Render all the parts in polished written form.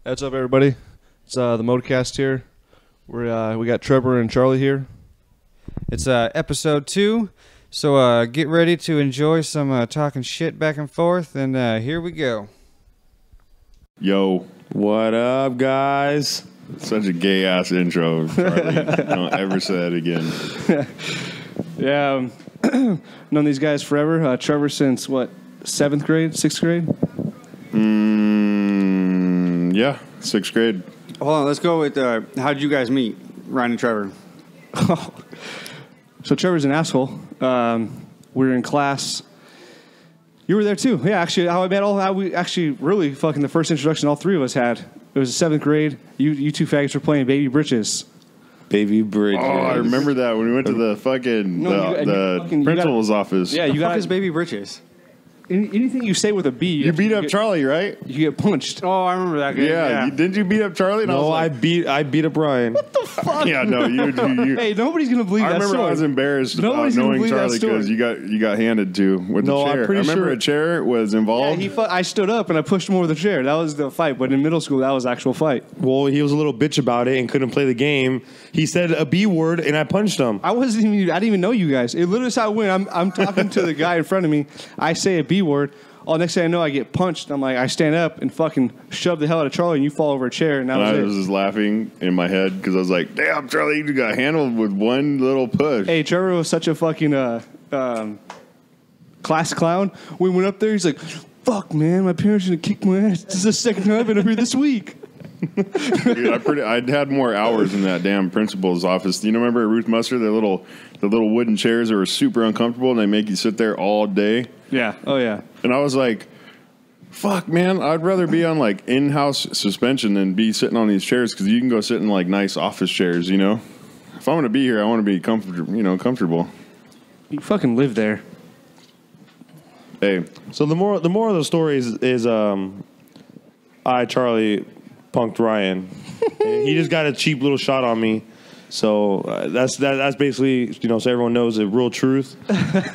What's up, everybody? It's the ModeCast here. We got Trevor and Charlie here. It's episode 2, so get ready to enjoy some talking shit back and forth, and here we go. Yo, What up, guys? such a gay ass intro, Charlie. Don't ever say that again. Yeah, known these guys forever. Trevor since what, 7th grade, 6th grade? Yeah, 6th grade. Hold on, let's go with how did you guys meet, Ryan and Trevor? So Trevor's an asshole. We were in class. You were there too. Yeah, actually, how we actually really fucking the first introduction all three of us had. It was 7th grade. You two faggots were playing Baby Britches. Baby Bridge. Oh, I remember that when we went to the fucking the principal's office. Yeah, you got his Baby Britches. anything you say with a B. You beat up Charlie, right? You get punched. Oh, I remember that game. Yeah. Didn't you beat up Charlie? And No, I beat up Brian. What the fuck? Yeah, no, you. Hey, nobody's gonna believe I that remember story. I was embarrassed Nobody's about gonna knowing believe that Charlie because story. you got handed to with No, the I'm chair. pretty I remember sure- a chair was involved. Yeah, I stood up and I pushed him over the chair. That was the fight. But in middle school, that was actual fight. Well, he was a little bitch about it and couldn't play the game. He said a B word, and I punched him. I didn't even know you guys. It literally is how it went. I'm talking to the guy in front of me. I say a B word. Oh, next thing I know, I get punched. I'm like, I stand up and fucking shove the hell out of Charlie, and you fall over a chair, and that And I was was it. just laughing in my head because I was like, damn, Charlie, you got handled with one little push. Hey, Trevor was such a fucking class clown. We went up there. He's like, "Fuck, man, my parents are gonna kick my ass. This is the second time I've been up here this week." Dude, I'd had more hours in that damn principal's office. Do you remember at Ruth Muster, the little wooden chairs that were super uncomfortable and they make you sit there all day? Yeah. Oh yeah. And I was like, fuck, man, I'd rather be on like in-house suspension than be sitting on these chairs because you can go sit in like nice office chairs, you know? If I'm going to be here, I want to be comfortable. You fucking live there. Hey, So the more of the story is Charlie punked Ryan. And he just got a cheap little shot on me. So that's basically, so everyone knows the real truth.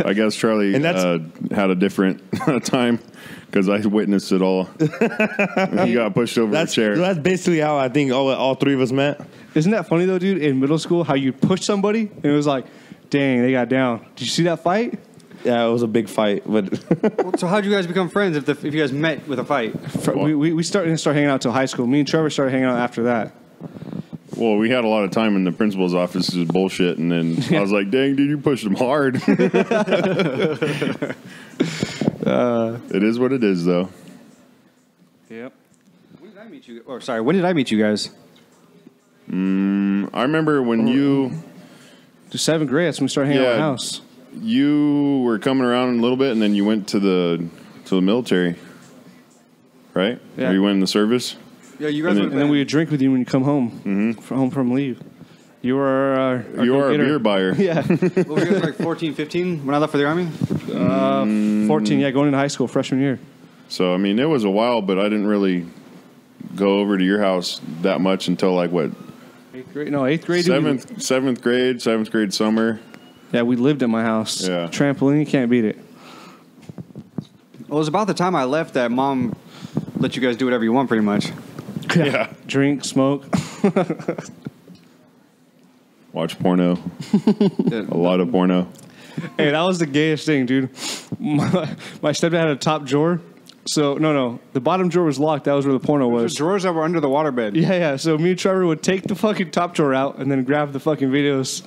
I guess Charlie And had a different time because I witnessed it all. He got pushed over a chair. That's basically how I think all three of us met. Isn't that funny though, dude? In middle school, how you push somebody and it was like, dang, they got down. Did you see that fight? Yeah, it was a big fight, but So how'd you guys become friends if you guys met with a fight? We didn't start hanging out till high school. Me and Trevor started hanging out after that. Well, we had a lot of time in the principal's office is bullshit, and then I was like, dang, dude, you pushed him hard. It is what it is, though. Yep. When did I meet you? Oh, sorry. When did I meet you guys? I remember when you 7th grade, that's when we started hanging out at my house. you were coming around a little bit, and then you went to the military, right? Yeah. Or you went in the service. Yeah, you guys. And And then we would drink with you when you come home, home from leave. You were our You are a go-getter. beer buyer. Yeah. What were you guys like 14, 15 when I left for the army? 14, yeah, going into high school, freshman year. So, I mean, it was a while, but I didn't really go over to your house that much until like what? 8th grade? No, 8th grade. dude. Seventh grade summer. Yeah, we lived at my house. Yeah. Trampoline, you can't beat it. Well, it was about the time I left that Mom let you guys do whatever you want, pretty much. Yeah. Drink, smoke. Watch porno. A lot of porno. Hey, that was the gayest thing, dude. My stepdad had a top drawer. So, no. The bottom drawer was locked. That was where the porno There's was. drawers that were under the waterbed. Yeah. So me and Trevor would take the fucking top drawer out and then grab the fucking videos.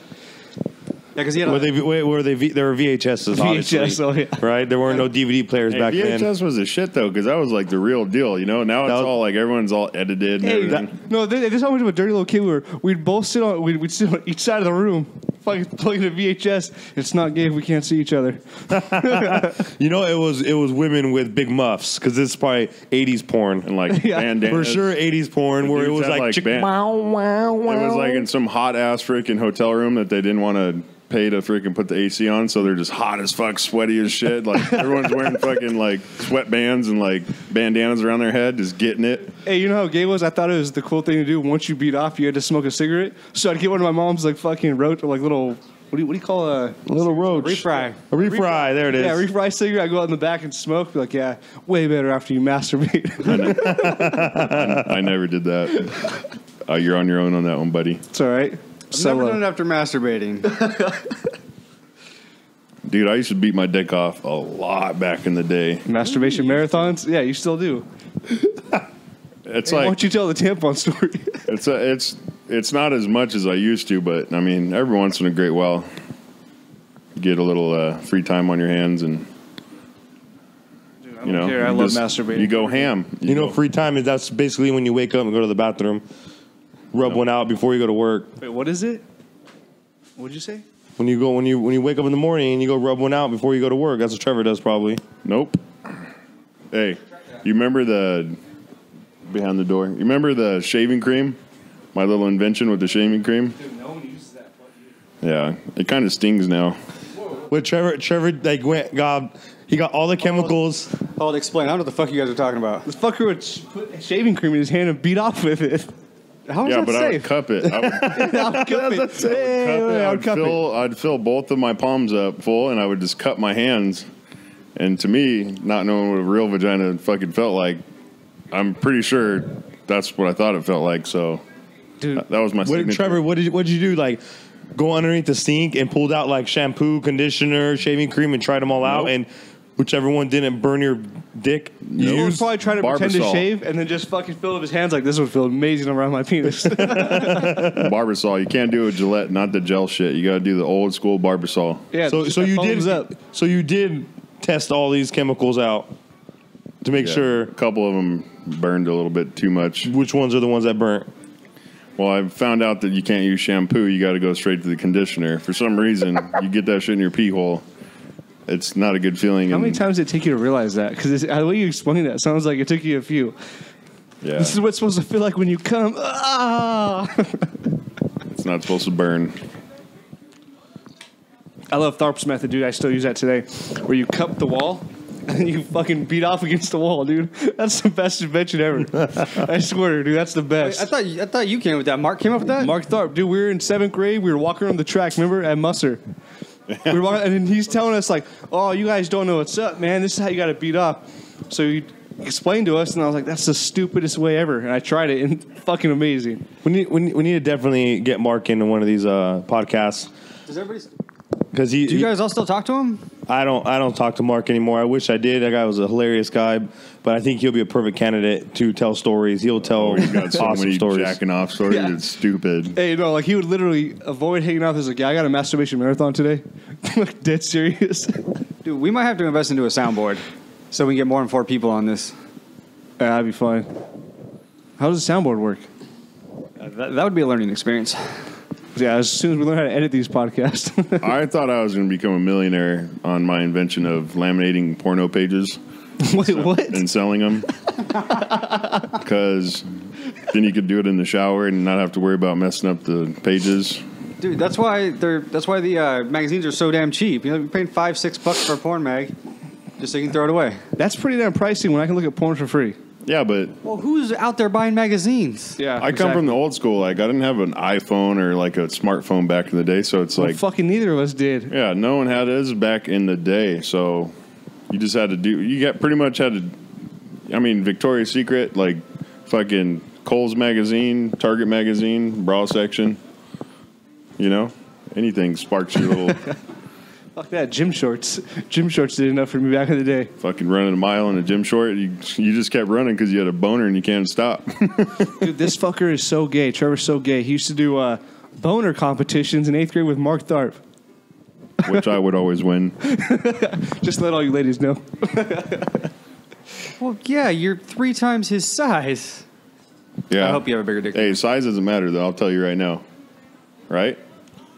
Yeah, because he had they were VHSs, obviously. VHS, oh, yeah. Right? There weren't no DVD players back then. VHS was a shit though, because that was like the real deal. You know, now it's all like everyone's all edited. And everything. This is how much of a dirty little kid we were. We'd both sit on. We'd sit on each side of the room, fucking plugging a VHS. It's not gay if we can't see each other. It was women with big muffs because this is probably 80s porn. And like Yeah. bandanas. For sure, 80s porn where it Dudes was had, like, band- wow, wow, wow. It was like in some hot ass freaking hotel room that they didn't want to pay to freaking put the AC on, so they're just hot as fuck, sweaty as shit. Like everyone's wearing fucking like sweatbands and like bandanas around their head, just getting it. Hey, you know how gay was? I thought it was the cool thing to do. Once you beat off, you had to smoke a cigarette. So I'd get one of my mom's like fucking little What do you call a little roach. Refry. A refry. There it is. Yeah, refry cigarette. I go out in the back and smoke. Be like, yeah, way better after you masturbate. I never did that. You're on your own on that one, buddy. It's all right. I've never done it after masturbating. Dude, I used to beat my dick off a lot back in the day. Masturbation marathons? Yeah, you still do. It's Hey, why like don't you tell the tampon story? it's not as much as I used to, but I mean, every once in a great while, you get a little free time on your hands, and I don't care. I love masturbating. You go ham. You know, free time is that's basically when you wake up and go to the bathroom, rub one out before you go to work. Wait, what is it? What'd you say? When you wake up in the morning and you go rub one out before you go to work. That's what Trevor does probably. Nope. Hey, you remember the behind the door? You remember the shaving cream? My little invention with the shaving cream? Dude, no one uses that. Yeah, it kind of stings now. But Trevor like he got all the chemicals. Hold, explain. I don't know what the fuck you guys are talking about. This fucker would put shaving cream in his hand and beat off with it. How is Yeah, that but I would safe? cup it. I'd fill both of my palms up full, and I would just cup my hands. And to me, not knowing what a real vagina fucking felt like, I'm pretty sure that's what I thought it felt like. So, Dude, that was my signature. Trevor, what did you do? Like, go underneath the sink and pulled out like shampoo, conditioner, shaving cream, and tried them all out, and whichever one didn't burn your dick, he was probably trying to pretend to Barbasol. shave and then just fucking fill up his hands like this would feel amazing around my penis. Barbasol. You can't do a Gillette, not the gel shit. You got to do the old school Barbasol. Yeah. So you did test all these chemicals out to make Yeah. sure A couple of them burned a little bit too much. which ones are the ones that burnt. Well, I found out that you can't use shampoo. You got to go straight to the conditioner. For some reason, you get that shit in your pee hole. It's not a good feeling. How many times did it take you to realize that? Because the way you explain that sounds like it took you a few. Yeah, This is what it's supposed to feel like when you come. it's not supposed to burn. I love Tharp's method, dude. I still use that today. Where you cup the wall and you fucking beat off against the wall, dude. That's the best invention ever. I swear, dude. That's the best. I thought you came with that. Mark came up with that? Mark Tharp, dude. We were in 7th grade. We were walking around the track, remember, at Musser. We were walking, and then he's telling us, like, oh, you guys don't know what's up, man. This is how you got to beat off. So he explained to us, and I was like, that's the stupidest way ever. And I tried it, and fucking amazing. We need to definitely get Mark into one of these podcasts Does everybody? because Do you guys all still talk to him? I don't talk to Mark anymore. I wish I did. That guy was a hilarious guy, but I think he'll be a perfect candidate to tell stories. He'll tell He's got so awesome many stories. jacking off stories. Yeah. It's stupid. Hey, no, like, he would literally avoid hanging out with us. Like, yeah, I got a masturbation marathon today. Like, dead serious. Dude, we might have to invest into a soundboard so we can get more than 4 people on this. Yeah, that'd be fine. How does the soundboard work? That would be a learning experience. Yeah, as soon as we learn how to edit these podcasts. I thought I was going to become a millionaire on my invention of laminating porno pages. Wait, what? And selling them. Because then you could do it in the shower and not have to worry about messing up the pages. Dude, that's why the magazines are so damn cheap. You know, you're paying $5-6 for a porn mag just so you can throw it away. That's pretty damn pricey when I can look at porn for free. Yeah, but Well, who's out there buying magazines? Yeah, I come from the old school. Like, I didn't have an iPhone or like a smartphone back in the day, so it's Well, like, fucking neither of us did. yeah, no one had this back in the day. So you just had to pretty much had to. I mean, Victoria's Secret, like fucking Kohl's magazine, Target magazine, bra section. You know, anything sparks your little Fuck that, gym shorts. Gym shorts did enough for me back in the day. fucking running a mile in a gym short. You just kept running because you had a boner and you can't stop. Dude, this fucker is so gay. Trevor's so gay. He used to do boner competitions in 8th grade with Mark Tharp. Which I would always win. Just to let all you ladies know. Well, yeah, you're 3 times his size. Yeah. I hope you have a bigger dick. Hey, size doesn't matter though. I'll tell you right now. Right?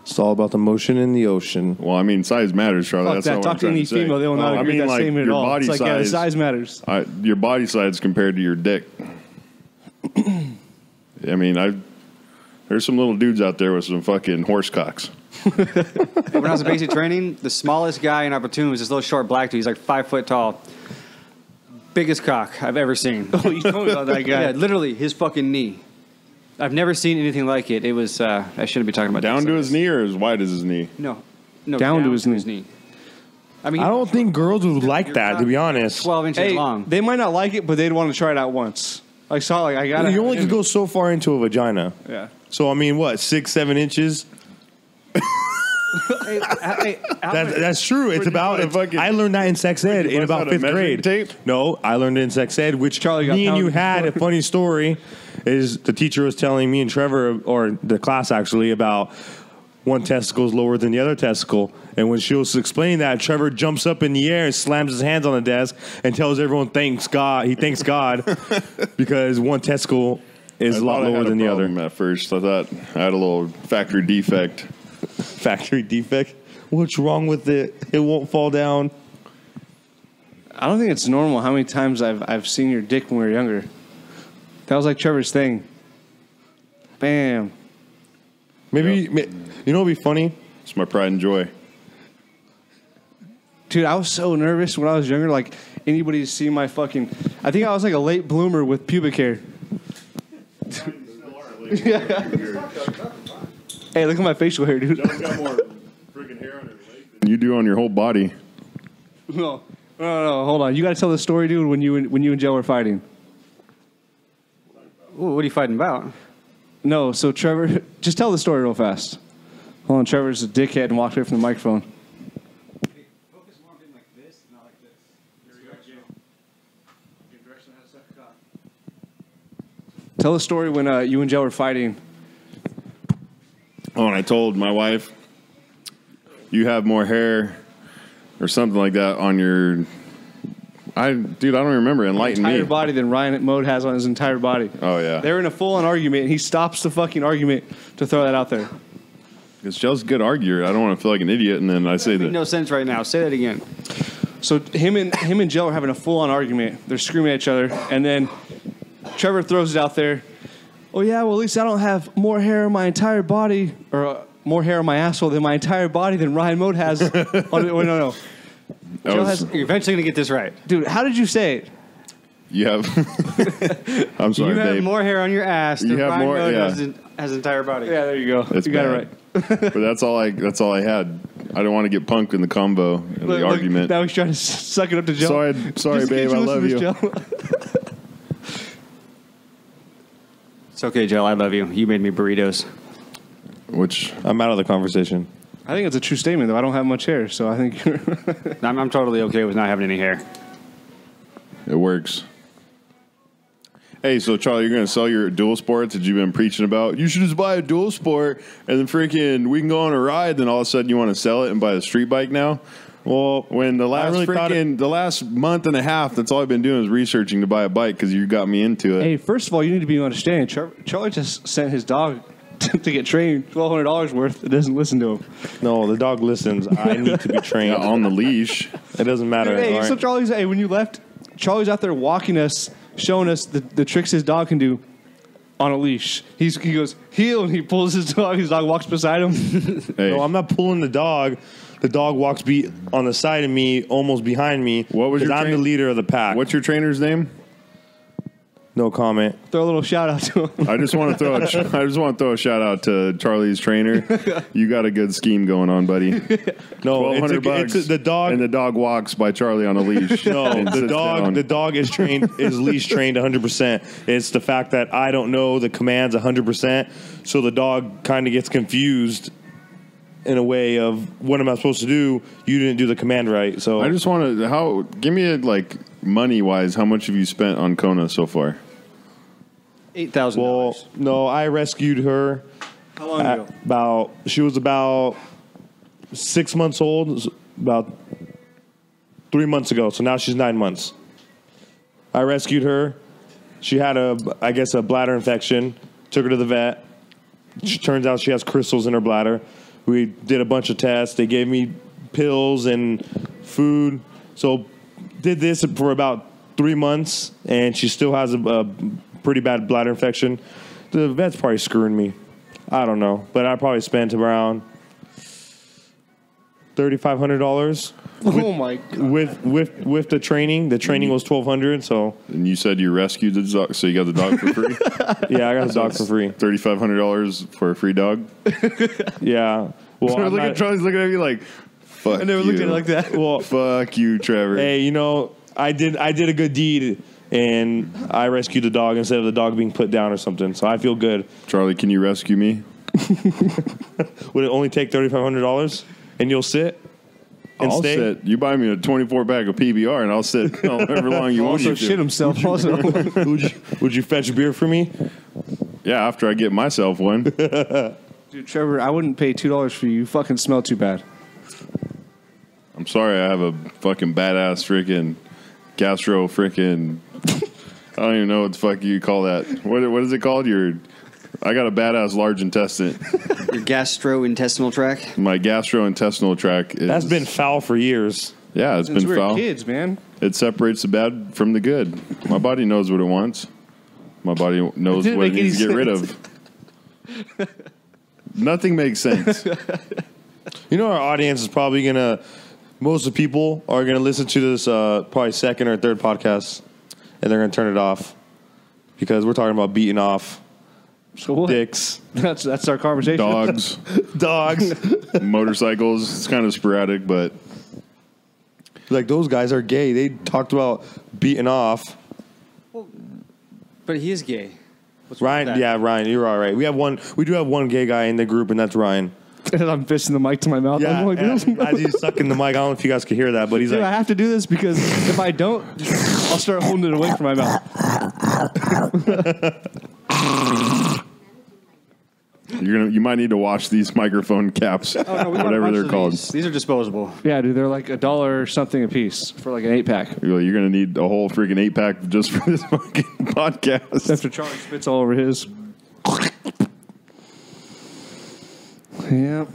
It's all about the motion in the ocean. Well, I mean, size matters, Charlie. Fuck That's that. not what Talk I'm to trying any say. female. They will not No, agree with that statement at your all. body It's like, yeah, the size, size matters. your body size compared to your dick. I mean, there's some little dudes out there with some fucking horse cocks. When I was in basic training, the smallest guy in our platoon was this little short black dude. He's like 5 foot tall. Biggest cock I've ever seen. Oh, you told me about that guy. Yeah, literally his fucking knee. I've never seen anything like it. It was. I shouldn't be talking about Down dicks to like his this. knee or as wide as his knee? No, Down to his knee. I mean, I don't think girls would like that, to be honest. 12 inches Hey, long. they might not like it, but they'd want to try it out once. I saw I got it. You only can go so far into a vagina. Yeah. So, I mean, what, 6-7 inches? That's true. It's about. I learned that in sex ed in about 5th grade. Tape? No, I learned it in sex ed, which Charlie got me and you pounded. had a funny story. Is the teacher was telling me and Trevor, or the class actually, about one testicle is lower than the other testicle. And when she was explaining that, Trevor jumps up in the air and slams his hands on the desk and tells everyone thanks God. He thanks God because one testicle is a lot lower than the other. At first, I thought I had a little factory defect. Factory defect. What's wrong with it? It won't fall down. I don't think it's normal how many times I've seen your dick when we were younger. That was like Trevor's thing. Bam. Maybe you know what'd be funny? It's my pride and joy. Dude, I was so nervous when I was younger. Like, anybody to see my fucking... I think I was like a late bloomer with pubic hair. Hey, look at my facial hair, dude. Joe's got more freaking hair on her leg than you do on your whole body. No, hold on. You got to tell the story, dude, when you and Joe were fighting. Ooh, what are you fighting about? No, so Trevor... Just tell the story real fast. Hold on, Trevor's a dickhead and walked away from the microphone. Focus more on like this, not like this. Tell the story when you and Joe were fighting. Oh, and I told my wife, you have more hair or something like that on your... I don't remember. Enlighten Entire me. body than Ryan Mode has on his entire body. Oh, yeah. They were in a full-on argument, and he stops the fucking argument to throw that out there. Because Joe's a good arguer. I don't want to feel like an idiot, and then I say that. No sense right now. Say that again. So him and Joe are having a full-on argument. They're screaming at each other, and then Trevor throws it out there. Oh, yeah, well, at least I don't have more hair on my entire body, or more hair on my asshole than my entire body than Ryan Mode has. No. Joe has... You're eventually going to get this right. Dude, how did you say it? You have... I'm sorry, You have babe. more hair on your ass than You have Ryan more- Mode yeah. has his entire body. Yeah, there you go. That's you got bad. it right. But that's all I had. I don't want to get punked in the combo, in the argument. Now he's trying to suck it up to Joe. Sorry, Just in babe, case I listen love to you. this, Joe. It's okay, Joe. I love you. You made me burritos. Which, I'm out of the conversation. I think it's a true statement, though. I don't have much hair, so I think you're... I'm totally okay with not having any hair. it works. Hey, so Charlie, you're going to sell your dual sports that you've been preaching about? You should just buy a dual sport, and then freaking we can go on a ride, then all of a sudden you want to sell it and buy a street bike now? Well, when the last the last month and a half, that's all I've been doing is researching to buy a bike because you got me into it. Hey, first of all, you need to be understanding. Charlie just sent his dog to get trained, $1,200 worth. It doesn't listen to him. No, the dog listens. I need to be trained. Yeah, on the leash. It doesn't matter. Hey, all so right? when you left, Charlie's out there walking us, showing us the tricks his dog can do on a leash. He goes, heel, and he pulls his dog. His dog walks beside him. Hey, No, I'm not pulling the dog. The dog walks on the side of me, almost behind me. What was your I'm the leader of the pack. what's your trainer's name? No comment. Throw a little shout out to him. I just want to throw a shout out to Charlie's trainer. You got a good scheme going on, buddy. No, $1,200. the dog. And the dog walks by Charlie on a leash. No, and the sits dog. down. The dog is leash trained 100%. It's the fact that I don't know the commands 100%, so the dog kind of gets confused in a way of what am I supposed to do? You didn't do the command right. So I just want to give me money wise. How much have you spent on Kona so far? $8,000. well, no, I rescued her. How long ago? She was about 6 months old, about 3 months ago. So now she's 9 months. I rescued her. She had a bladder infection. Took her to the vet. Turns out she has crystals in her bladder. We did a bunch of tests. They gave me pills and food. So did this for about 3 months, and she still has a pretty bad bladder infection. The vet's probably screwing me. I don't know, but I probably spent around $3,500. Oh my god! With the training was $1,200. So And you said you rescued the dog, so you got the dog for free. yeah, I got the dog for free. $3,500 for a free dog. Yeah. Well, Charlie's looking at me like, "Fuck I never you. looked at it like that. well, Fuck you, Trevor." hey, I did a good deed, and I rescued the dog instead of the dog being put down or something. So I feel good. Charlie, can you rescue me? Would it only take $3,500, and you'll sit and I'll stay? sit. You buy me a 24 pack of PBR, and I'll sit however long you want Also me shit to. himself. Also, Would you fetch beer for me? Yeah, after I get myself one. dude, Trevor, I wouldn't pay $2 for you. You fucking smell too bad. I'm sorry, I have a fucking badass freaking gastro freaking. I don't even know what the fuck you call that. What is it called? I got a badass large intestine. Your gastrointestinal tract. My gastrointestinal tract is. That's been foul for years. Yeah, it's Since been we were foul. kids, man. It separates the bad from the good. My body knows what it wants. My body knows didn't what it make needs to any get rid of. Nothing makes sense. Our audience is probably most of the people are gonna listen to this probably second or third podcast, and they're gonna turn it off because we're talking about beating off So what? dicks, That's our conversation. Dogs, dogs. motorcycles. It's kind of sporadic, but Like those guys are gay. They talked about beating off. But he is gay. What's wrong Ryan, with that? yeah, Ryan, you're all right. We do have one gay guy in the group, and that's Ryan. And I'm fisting the mic to my mouth. Yeah, I'm like, as he's sucking the mic. I don't know if you guys can hear that, but he's dude, I like, have to do this because if I don't, I'll start holding it away from my mouth. you might need to wash these microphone caps, Oh, no, we got a whatever bunch they're of called. These are disposable. Yeah, dude, they're like $1 or something a piece for like an 8-pack. You're gonna need a whole freaking 8-pack just for this fucking podcast. After Charlie spits all over his. Yeah.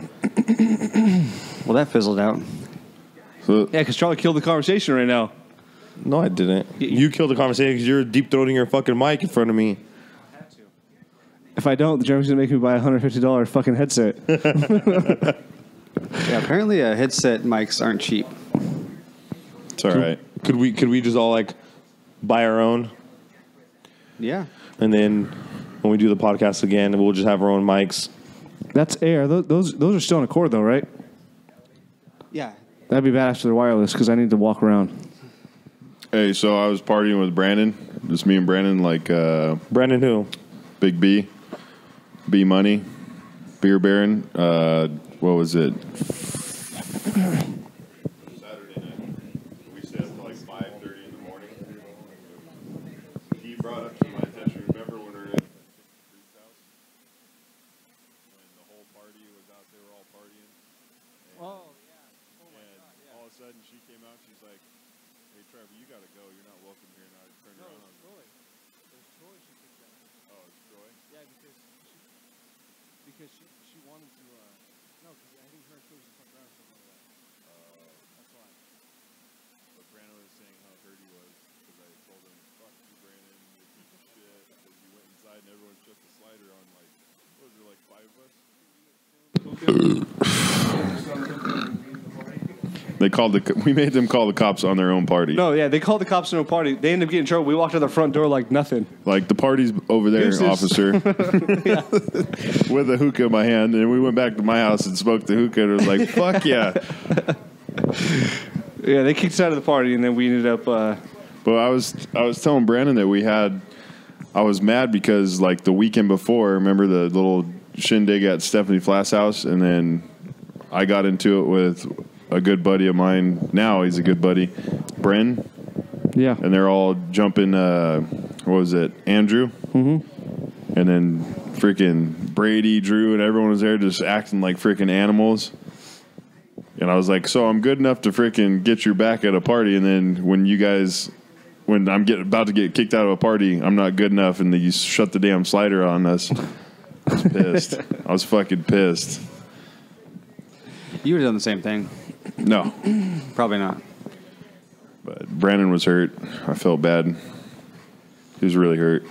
Well, that fizzled out. So, Yeah, because Charlie killed the conversation right now. no, I didn't. You killed the conversation because you're deep throating your fucking mic in front of me. If I don't, the German's going to make me buy a $150 fucking headset. Yeah, apparently headset mics aren't cheap. it's all right. Could we just all like buy our own, Yeah. and then when we do the podcast again, we'll just have our own mics. That's air. Those are still on a cord, though, right? Yeah. That'd be bad after they're wireless because I need to walk around. Hey, so I was partying with Brandon. Just me and Brandon, like Brandon, who? Big B Money, Beer Baron. What was it? Saturday night. We stayed up till like 5:30 in the morning. He brought up to my attention. Remember when we were at Creek's house? When the whole party was out, they were all partying. Oh, And all of a sudden she came out. She's like, "Hey Trevor, you gotta go. You're not welcome here." And I turned around. I was like, "Oh, it's Troy." Yeah, because she wanted to. No, because I think her was fuck around or something like that. That's why. But Brandon was saying how hurt he was because I told him, "Fuck you, Brandon, you piece of shit." Because he went inside and everyone shut the slider on. Like, what was there, like 5 of us? We made them call the cops on their own party. No, yeah, they called the cops to no party. They ended up getting in trouble. We walked out the front door like nothing. Like, the party's over there, Deuces. officer. With a hookah in my hand. And we went back to my house and smoked the hookah and it was like, fuck yeah. Yeah, they kicked us out of the party, and then we ended up. But I was telling Brandon that I was mad because, like, the weekend before, remember the little shindig at Stephanie Flass' house? And then I got into it with a good buddy of mine. Now he's a good buddy, Bren. Yeah. And they're all jumping, what was it, Andrew? Mm-hmm. And then freaking Brady, Drew, and everyone was there just acting like freaking animals. And I was like, so I'm good enough to freaking get your back at a party, and then when I'm about to get kicked out of a party, I'm not good enough, and then you shut the damn slider on us. I was pissed. I was fucking pissed. You would have done the same thing. No. Probably not. But Brandon was hurt. I felt bad. He was really hurt.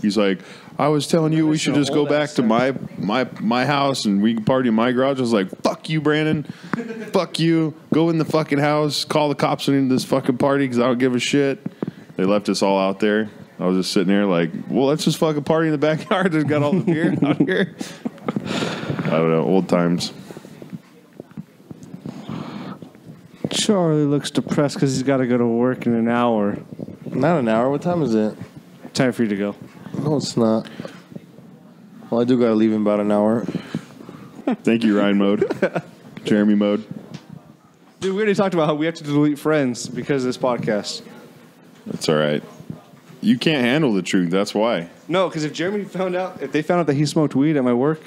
He's like, I was telling you we should just go back to my house and we can party in my garage. I was like, fuck you, Brandon. fuck you. Go in the fucking house. Call the cops into this fucking party because I don't give a shit. They left us all out there. I was just sitting there like, well, let's just fucking party in the backyard. There's got all the beer out here. I don't know. Old times. Charlie looks depressed because he's got to go to work in an hour. Not an hour. What time is it? Time for you to go. No, it's not. Well, I do got to leave in about an hour. Thank you, Ryan Mode. Jeremy Mode. Dude, we already talked about how we have to delete friends because of this podcast. That's all right. You can't handle the truth. That's why. No, because if they found out that he smoked weed at my work,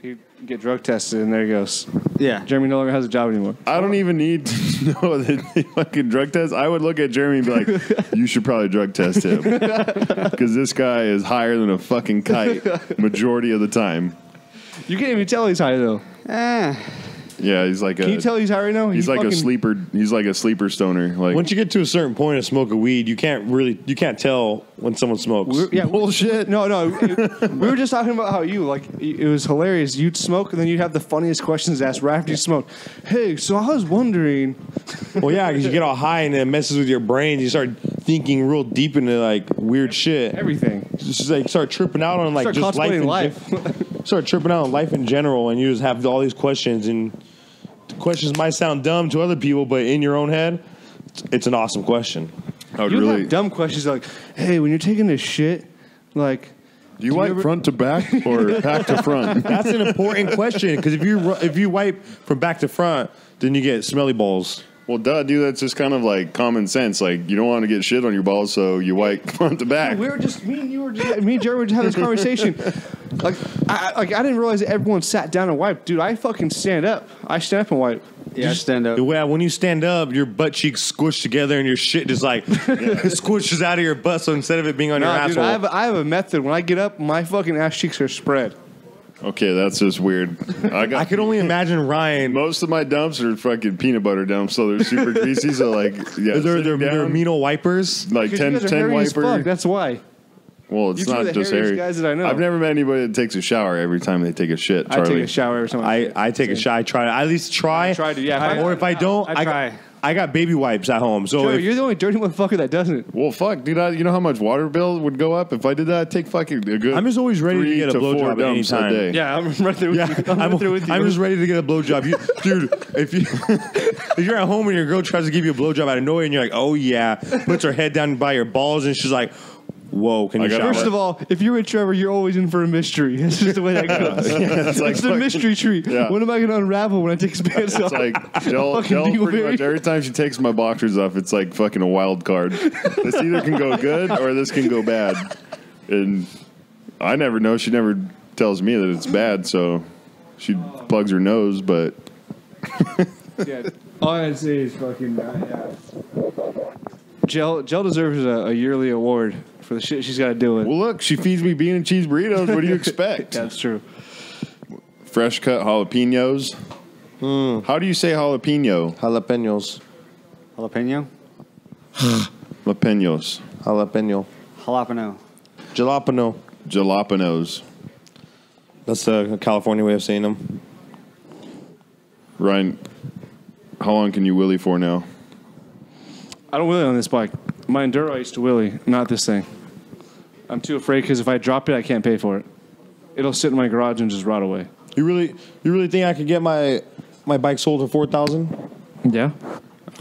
he'd get drug tested, and there he goes. Yeah. Jeremy no longer has a job anymore. I don't even need to know that they fucking drug test. I would look at Jeremy and be like, you should probably drug test him. Because this guy is higher than a fucking kite majority of the time. You can't even tell he's high, though. Yeah, he's like Can you tell he's high right now? He's like a sleeper. He's like a sleeper stoner. Like Once you get to a certain point of smoking weed, you can't tell when someone smokes. bullshit. No. We were just talking about how it was hilarious. You'd smoke, and then you'd have the funniest questions asked right after you smoked. Hey, so I was wondering. Well, yeah, because you get all high and it messes with your brain. You start thinking real deep into like weird shit. Everything. Just like start tripping out on like Start just contemplating life. life. Start tripping out on life in general, and you just have all these questions, and the questions might sound dumb to other people, but in your own head, it's an awesome question. I would You'd really. have dumb questions like, hey, when you're taking this shit, like... Do you wipe front to back or back to front? That's an important question because if you wipe from back to front, then you get smelly balls. Well, duh, dude. That's just kind of like common sense. Like you don't want to get shit on your balls, so you wipe front to back. We were just me and Jeremy were just having this conversation. I didn't realize that everyone sat down and wiped. Dude, I fucking stand up. I stand up and wipe. Yeah, stand up. Yeah, when you stand up, your butt cheeks squish together and your shit just like squishes out of your butt. So instead of it being on your Dude, asshole, I have a method. When I get up, my fucking ass cheeks are spread. Okay, that's just weird. I could only imagine Ryan. Most of my dumps are fucking peanut butter dumps, so they're super greasy. So like, yeah, They're metal wipers. like Because you guys are 10 hairy as fuck, wiper. that's why. Well, it's You two are not the just hairiest hairy. guys that I know. I've never met anybody that takes a shower every time they take a shit. I Charlie. take a shower every time. I take a shot. I try to at least try. I try to, yeah. Or if I don't, I try. I got baby wipes at home. So Trevor, if, you're the only dirty motherfucker that doesn't. Well, fuck, dude. You know how much water bill would go up if I did that? I'd take fucking a good. I'm just always ready to 3 get a 4 blowjob at any dumps a time. day. Yeah, I'm right there with you. I'm right there with you. I'm just ready to get a blowjob. Dude, if you're at home and your girl tries to give you a blowjob out of nowhere and you're like, oh yeah, puts her head down by your balls and she's like, whoa, can you shower? First of all, if you're with Trevor, you're always in for a mystery. That's just the way that goes. It's like It's a mystery tree. Yeah. When am I going to unravel when I take his pants off? It's like Jill Fucking pretty dingleberry. much every time she takes my boxers off, it's like fucking a wild card. This either can go good or this can go bad. And I never know. She never tells me that it's bad, so she plugs her nose, but Yeah. All I gotta say is fucking. Jill deserves a yearly award for the shit she's got to deal with. well, look, she feeds me bean and cheese burritos. What do you expect? That's true. Fresh cut jalapenos. How do you say jalapeno? Jalapenos. Jalapeno? Jalapenos. Jalapeno. Jalapeno. Jalapeno. Jalapenos. That's the California way of saying them. Ryan, how long can you willy for now? I don't wheelie on this bike. My Enduro I used to wheelie, not this thing. I'm too afraid because if I drop it, I can't pay for it. It'll sit in my garage and just rot away. You really think I could get my bike sold for $4,000? Yeah.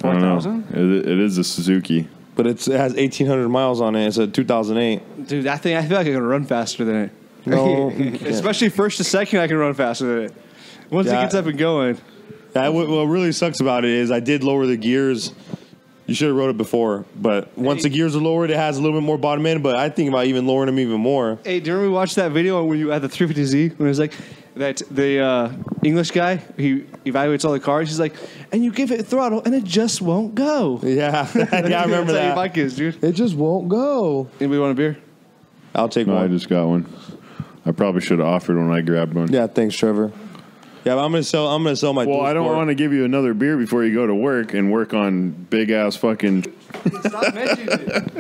I don't know. 4,000? It is a Suzuki. But it has 1,800 miles on it. It's a 2008. Dude, that thing, I feel like I can run faster than it. No, you can't. Especially first to second, I can run faster than it. Once it Yeah. gets up and going. What really sucks about it is I did lower the gears. You should have wrote it before, but once the gears are lowered, it has a little bit more bottom end. But I think about even lowering them even more. Hey, do you remember we watched that video when you had the 350Z? When it was like, that the English guy, he evaluates all the cars. He's like, and you give it throttle, and it just won't go. Yeah, yeah, I remember That's how your that. bike is, dude. It just won't go. Anybody want a beer? I'll take No, I one. just got one. I probably should have offered when I grabbed one. Yeah, thanks, Trevor. Yeah, but I'm gonna sell my. Well, dual I don't sport. want to give you another beer before you go to work and work on big ass fucking. Stop mentioning it.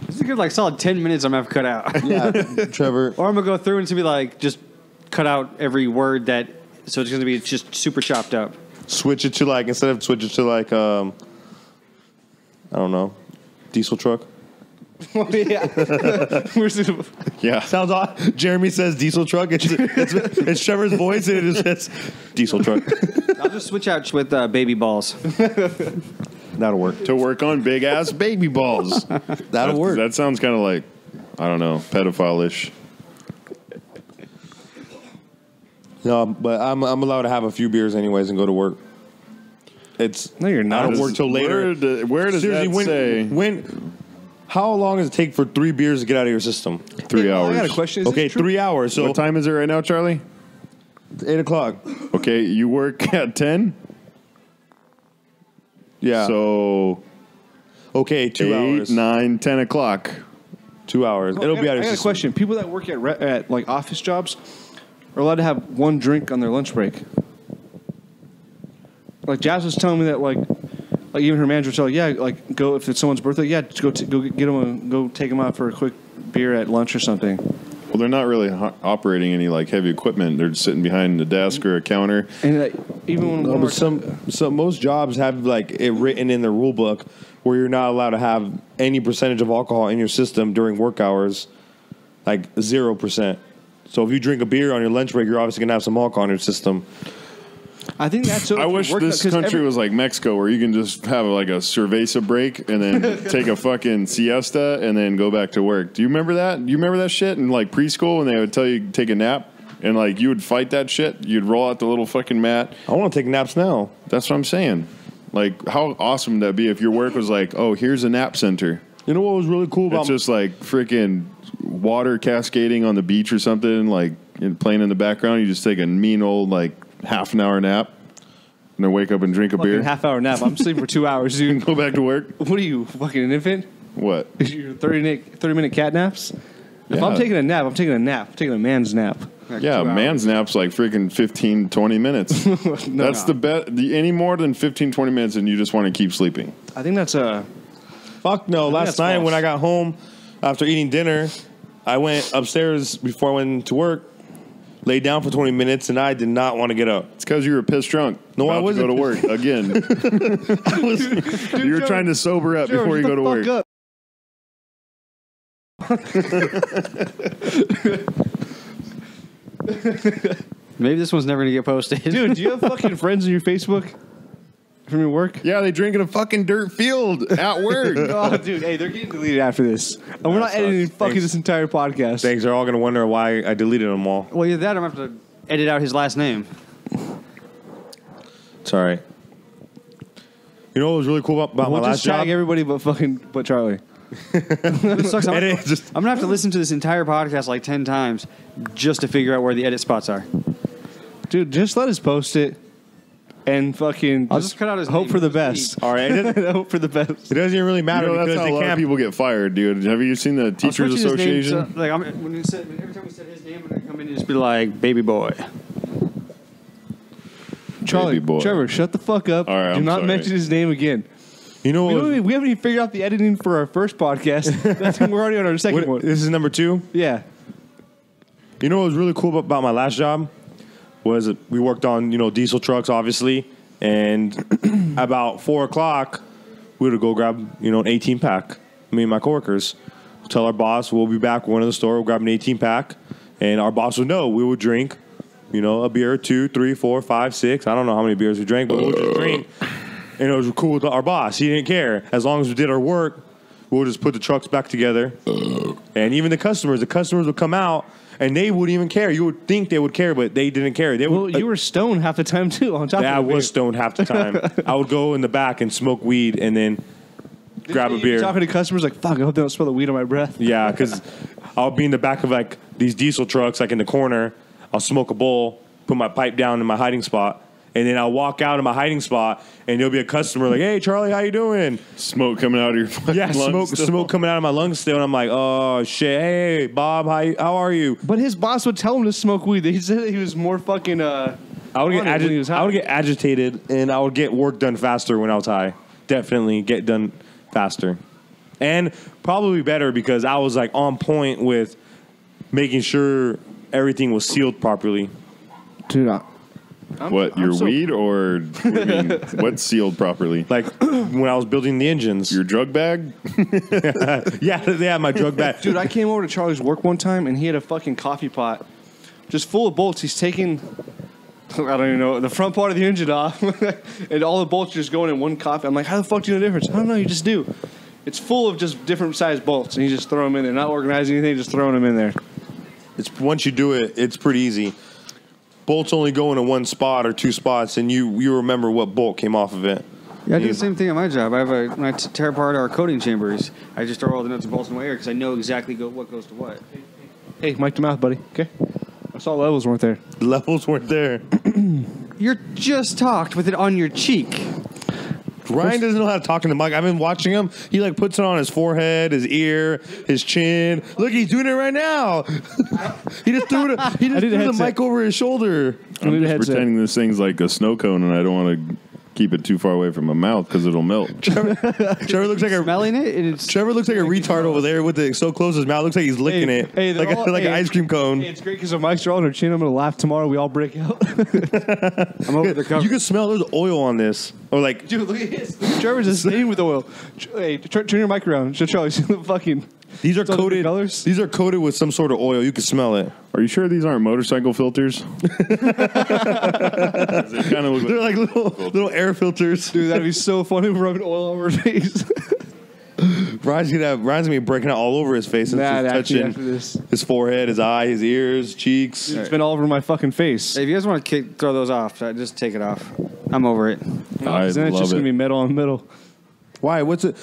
This is a good, like, solid 10 minutes I'm going to have to cut out. Yeah, Trevor. Or I'm going to go through and it's going to be like, just cut out every word that, so it's going to be just super chopped up. switch it to like instead of switch it to like I don't know, diesel truck. Oh, yeah. Yeah. Sounds odd. Jeremy says diesel truck. It's Trevor's voice, and it just says diesel truck. I'll just switch out with baby balls. That'll work. To work on big ass baby balls. That'll work. That sounds kind of like, I don't know, pedophile-ish. No, but I'm allowed to have a few beers anyways and go to work. No, you're not. I don't work till later. Where does Seriously, that say? How long does it take for 3 beers to get out of your system? 3 hours. I got a question. Is Okay, this true? 3 hours. So What time is it right now, Charlie? 8 o'clock. Okay, you work at 10? Yeah. So okay, 2 8, hours. 9, 10 o'clock. 2 hours. It'll be out of I your got a system. question. People that work at like office jobs are allowed to have one drink on their lunch break. Like Jazz was telling me that like even her manager was telling, like go if it's someone's birthday, just go get them go take them out for a quick beer at lunch or something. Well, they're not really operating any like heavy equipment. They're just sitting behind a desk or a counter. And even when No, but some most jobs have like it written in the rule book where you're not allowed to have any percentage of alcohol in your system during work hours, like 0%. So if you drink a beer on your lunch break, you're obviously gonna have some alcohol in your system. I think that's so. I wish this country was like Mexico, where you can just have like a cerveza break and then take a fucking siesta and then go back to work. Do you remember that? You remember that shit in like preschool when they would tell you to take a nap and like you would fight that shit? You'd roll out the little fucking mat. I want to take naps now. That's what I'm saying. Like, how awesome would that be if your work was like, oh, here's a nap center. You know what was really cool about It's just like freaking water cascading on the beach or something, like playing in the background. You just take a mean old like half an hour nap and then wake up and drink a beer. half-hour nap. I'm sleeping for 2 hours, dude. Go back to work. What are you, fucking an infant? What? Your 30-minute cat naps? If Yeah. I'm taking a nap, I'm taking a nap. I'm taking a man's nap. Yeah, man's nap's like freaking 15, 20 minutes. That's the best. Any more than 15, 20 minutes and you just want to keep sleeping. I think that's a... Fuck no. Last that's night false. when I got home after eating dinner, I went upstairs before I went to work, laid down for 20 minutes, and I did not want to get up. It's because you were pissed drunk. No, I about wasn't. to go to work again. You were trying to sober up before you go to work. Maybe this one's never going to get posted. Dude, do you have fucking friends in your Facebook from your work? Yeah, they drink in a fucking dirt field at work. Oh, dude, hey, they're getting deleted after this. And we're not editing fucking Thanks. this entire podcast. Thanks. They're all going to wonder why I deleted them all. Well, either that or I'm going to have to edit out his last name. It's all right. You know what was really cool about We'll my last just tag job? everybody but Charlie. It sucks. I'm And going it just- to have to listen to this entire podcast like 10 times just to figure out where the edit spots are. Dude, just let us post it and fucking I'll just cut out his hope name. for the Just best. All right. Hope for the best. It doesn't even really matter You know, that's because how they a lot of can't. people get fired, dude. Have you seen the I'll Teachers switch his name Association? to, like, every time we said his name, I'm going to come in and just be like, baby boy. Charlie, Baby boy. Trevor, shut the fuck up. All right, Do I'm not sorry. mention his name again. You know what? We haven't even figured out the editing for our first podcast. We're already on our second one. This is number 2. Yeah. You know what was really cool about my last job was we worked on, diesel trucks, obviously, and about 4 o'clock, we would go grab, an 18-pack, me and my coworkers. Tell our boss we'll be back, we're going to the store, we'll grab an 18-pack, and our boss would know. We would drink, a beer, 2, 3, 4, 5, 6. I don't know how many beers we drank, but we would just drink. And it was cool with our boss. He didn't care. As long as we did our work, we'll just put the trucks back together. And even the customers would come out, and they wouldn't even care. You would think they would care, but they didn't care. They Well, would, you were stoned half the time, too, on top I of it. was stoned half the time. I would go in the back and smoke weed and then grab a beer. Talking to customers like, fuck, I hope they don't smell the weed on my breath. Yeah, because I'll be in the back of like these diesel trucks, like in the corner. I'll smoke a bowl, put my pipe down in my hiding spot, and then I'll walk out of my hiding spot, and there'll be a customer like, "Hey, Charlie, how you doing?" Smoke coming out of your fucking Yeah, lungs still. smoke coming out of my lungs still, and I'm like, "Oh shit, hey Bob, how are you?" But his boss would tell him to smoke weed. He said he was more fucking. I would get on it when he was high. I would get agitated, and I would get work done faster when I was high. Definitely get done faster, and probably better because I was like on point with making sure everything was sealed properly. Dude, Your weed or what's sealed properly? Like when I was building the engines. Your drug bag? Yeah, my drug bag. Dude, I came over to Charlie's work one time, and he had a fucking coffee pot just full of bolts. He's taking, I don't even know, the front part of the engine off, and all the bolts are just going in one coffee. I'm like, how the fuck do you know the difference? I don't know, you just do. It's full of just different sized bolts, and you just throw them in there. Not organizing anything, just throwing them in there. It's once you do it, it's pretty easy. Bolts only go into one spot or two spots, and you remember what bolt came off of it. Yeah, I do the same thing at my job. When I tear apart our coating chambers, I just throw all the nuts and bolts in the air because I know exactly what goes to what. Hey, mic to mouth, buddy. Okay. I saw levels weren't there. The levels weren't there. You're just talked with it on your cheek. Ryan doesn't know how to talk in the mic. I've been watching him. He like puts it on his forehead, his ear, his chin. Look, he's doing it right now. He just threw it. He just threw the mic over his shoulder. I'm just pretending this thing's like a snow cone, and I don't want to keep it too far away from my mouth because it'll melt. Trevor looks like smelling it. And it's Trevor looks like a retard over there with it so close to his mouth. Looks like he's licking it like an ice cream cone. Hey, it's great because the mics are all on our chin. I'm gonna laugh tomorrow. We all break out. I'm over the cover. You can smell there's oil on this, or like, Dude, look at his. Trevor's just stained with oil. Hey, turn your mic around. Show Charlie. See the fucking. these are all different coated. colors? These are coated with some sort of oil. You can smell it. Are you sure these aren't motorcycle filters? They kind of look They're like little air filters. Dude, that'd be so funny rubbing oil over his face. Ryan's gonna be breaking out all over his face and Nah, just actually, touching after this. his forehead, his eye, his ears, cheeks. It's been all over my fucking face. Hey, if you guys want to throw those off, just take it off. I'm over it. I Then it's love just gonna be it. metal on metal. Why? What's the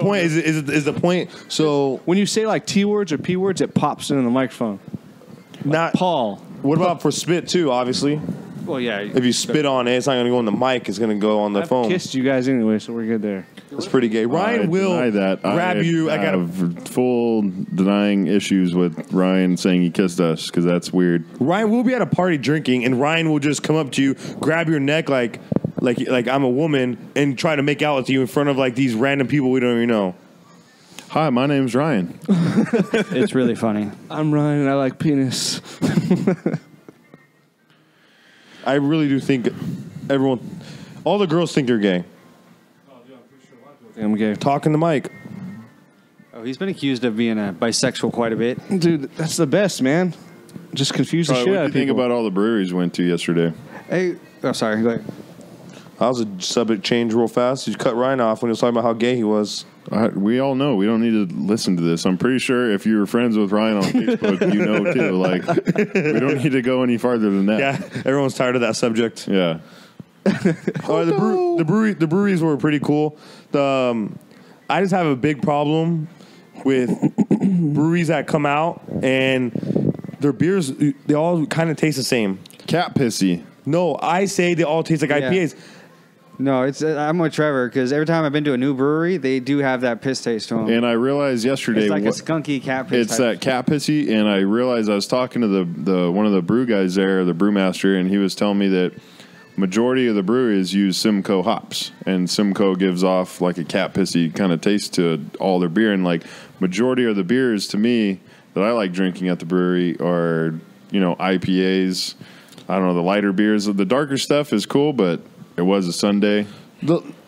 point? Is the point? So When you say like T words or P words, it pops into the microphone. not. Paul. What about for spit too? Obviously, Well, yeah. if you spit on it, it's not gonna go on the mic. It's gonna go on the I've phone. kissed you guys anyway, so we're good there. It's pretty gay. Ryan I will deny that. grab you. I got have full denying issues with Ryan saying he kissed us because that's weird. Ryan will be at a party drinking, and Ryan will just come up to you, grab your neck like I'm a woman, and try to make out with you in front of like these random people we don't even know. Hi, my name's Ryan. It's really funny. I'm Ryan and I like penis. I really do think all the girls think you're gay. I'm gay. Talk in the mic. Oh, he's been accused of being a bisexual quite a bit. Dude, that's the best, man. Just confuse the What shit do out you of think people. about all the breweries we went to yesterday? Hey, oh, sorry. Go ahead. That was a subject change real fast. You cut Ryan off when he was talking about how gay he was. We all know. We don't need to listen to this. I'm pretty sure if you were friends with Ryan on Facebook, you know too. Like, we don't need to go any farther than that. Yeah, everyone's tired of that subject. Yeah. The breweries were pretty cool. I just have a big problem with breweries that come out and their beers, they all kind of taste the same. Cat pissy. No, I say they all taste like Yeah. IPAs. No, I'm with Trevor because every time I've been to a new brewery, they do have that piss taste to them. And I realized yesterday It's like a skunky cat piss. it's type. that cat pissy, and I realized I was talking to the one of the brew guys there, the brewmaster, and he was telling me that majority of the breweries use Simcoe hops, and Simcoe gives off like a cat pissy kind of taste to all their beer, and like majority of the beers to me that I like drinking at the brewery are IPAs. I don't know, the lighter beers. The darker stuff is cool, but it was a Sunday.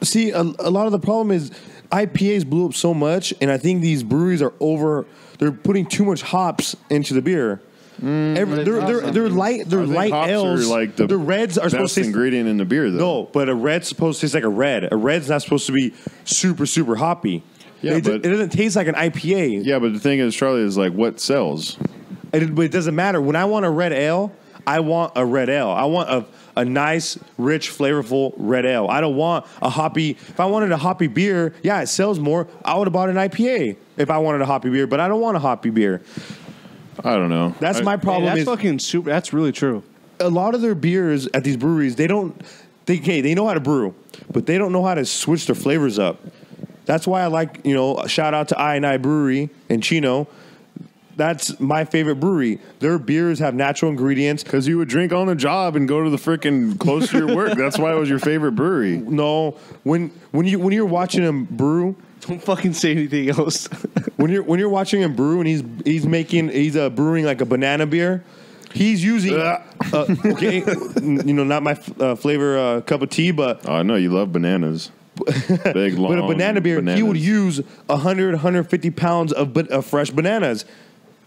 See, a lot of the problem is IPAs blew up so much, and I think these breweries they're putting too much hops into the beer. They're light. They're light hops ales. are like the reds are supposed best to taste, ingredient in the beer, though. No, but a red's supposed to taste like a red. A red's not supposed to be super, super hoppy. Yeah, it doesn't taste like an IPA. Yeah, but the thing is, Charlie, is like what sells. But it doesn't matter. When I want a red ale, I want a red ale. I want a nice, rich, flavorful red ale. I don't want a hoppy. If I wanted a hoppy beer, yeah, it sells more. I would have bought an IPA if I wanted a hoppy beer, but I don't want a hoppy beer. I don't know. That's my problem. Hey, that's is fucking super. That's really true. a lot of their beers at these breweries, they know how to brew, but they don't know how to switch their flavors up. That's why I like, shout out to I&I Brewery in Chino. That's my favorite brewery. Their beers have natural ingredients. Because you would drink on the job and go to the freaking close to your work. That's why it was your favorite brewery. No, when you're watching him brew, Don't fucking say anything else. when you're watching him brew and he's brewing like a banana beer, He's using okay, not my flavor cup of tea, but I know you love bananas. Big long. but a banana beer, bananas. he would use 150 pounds of fresh bananas.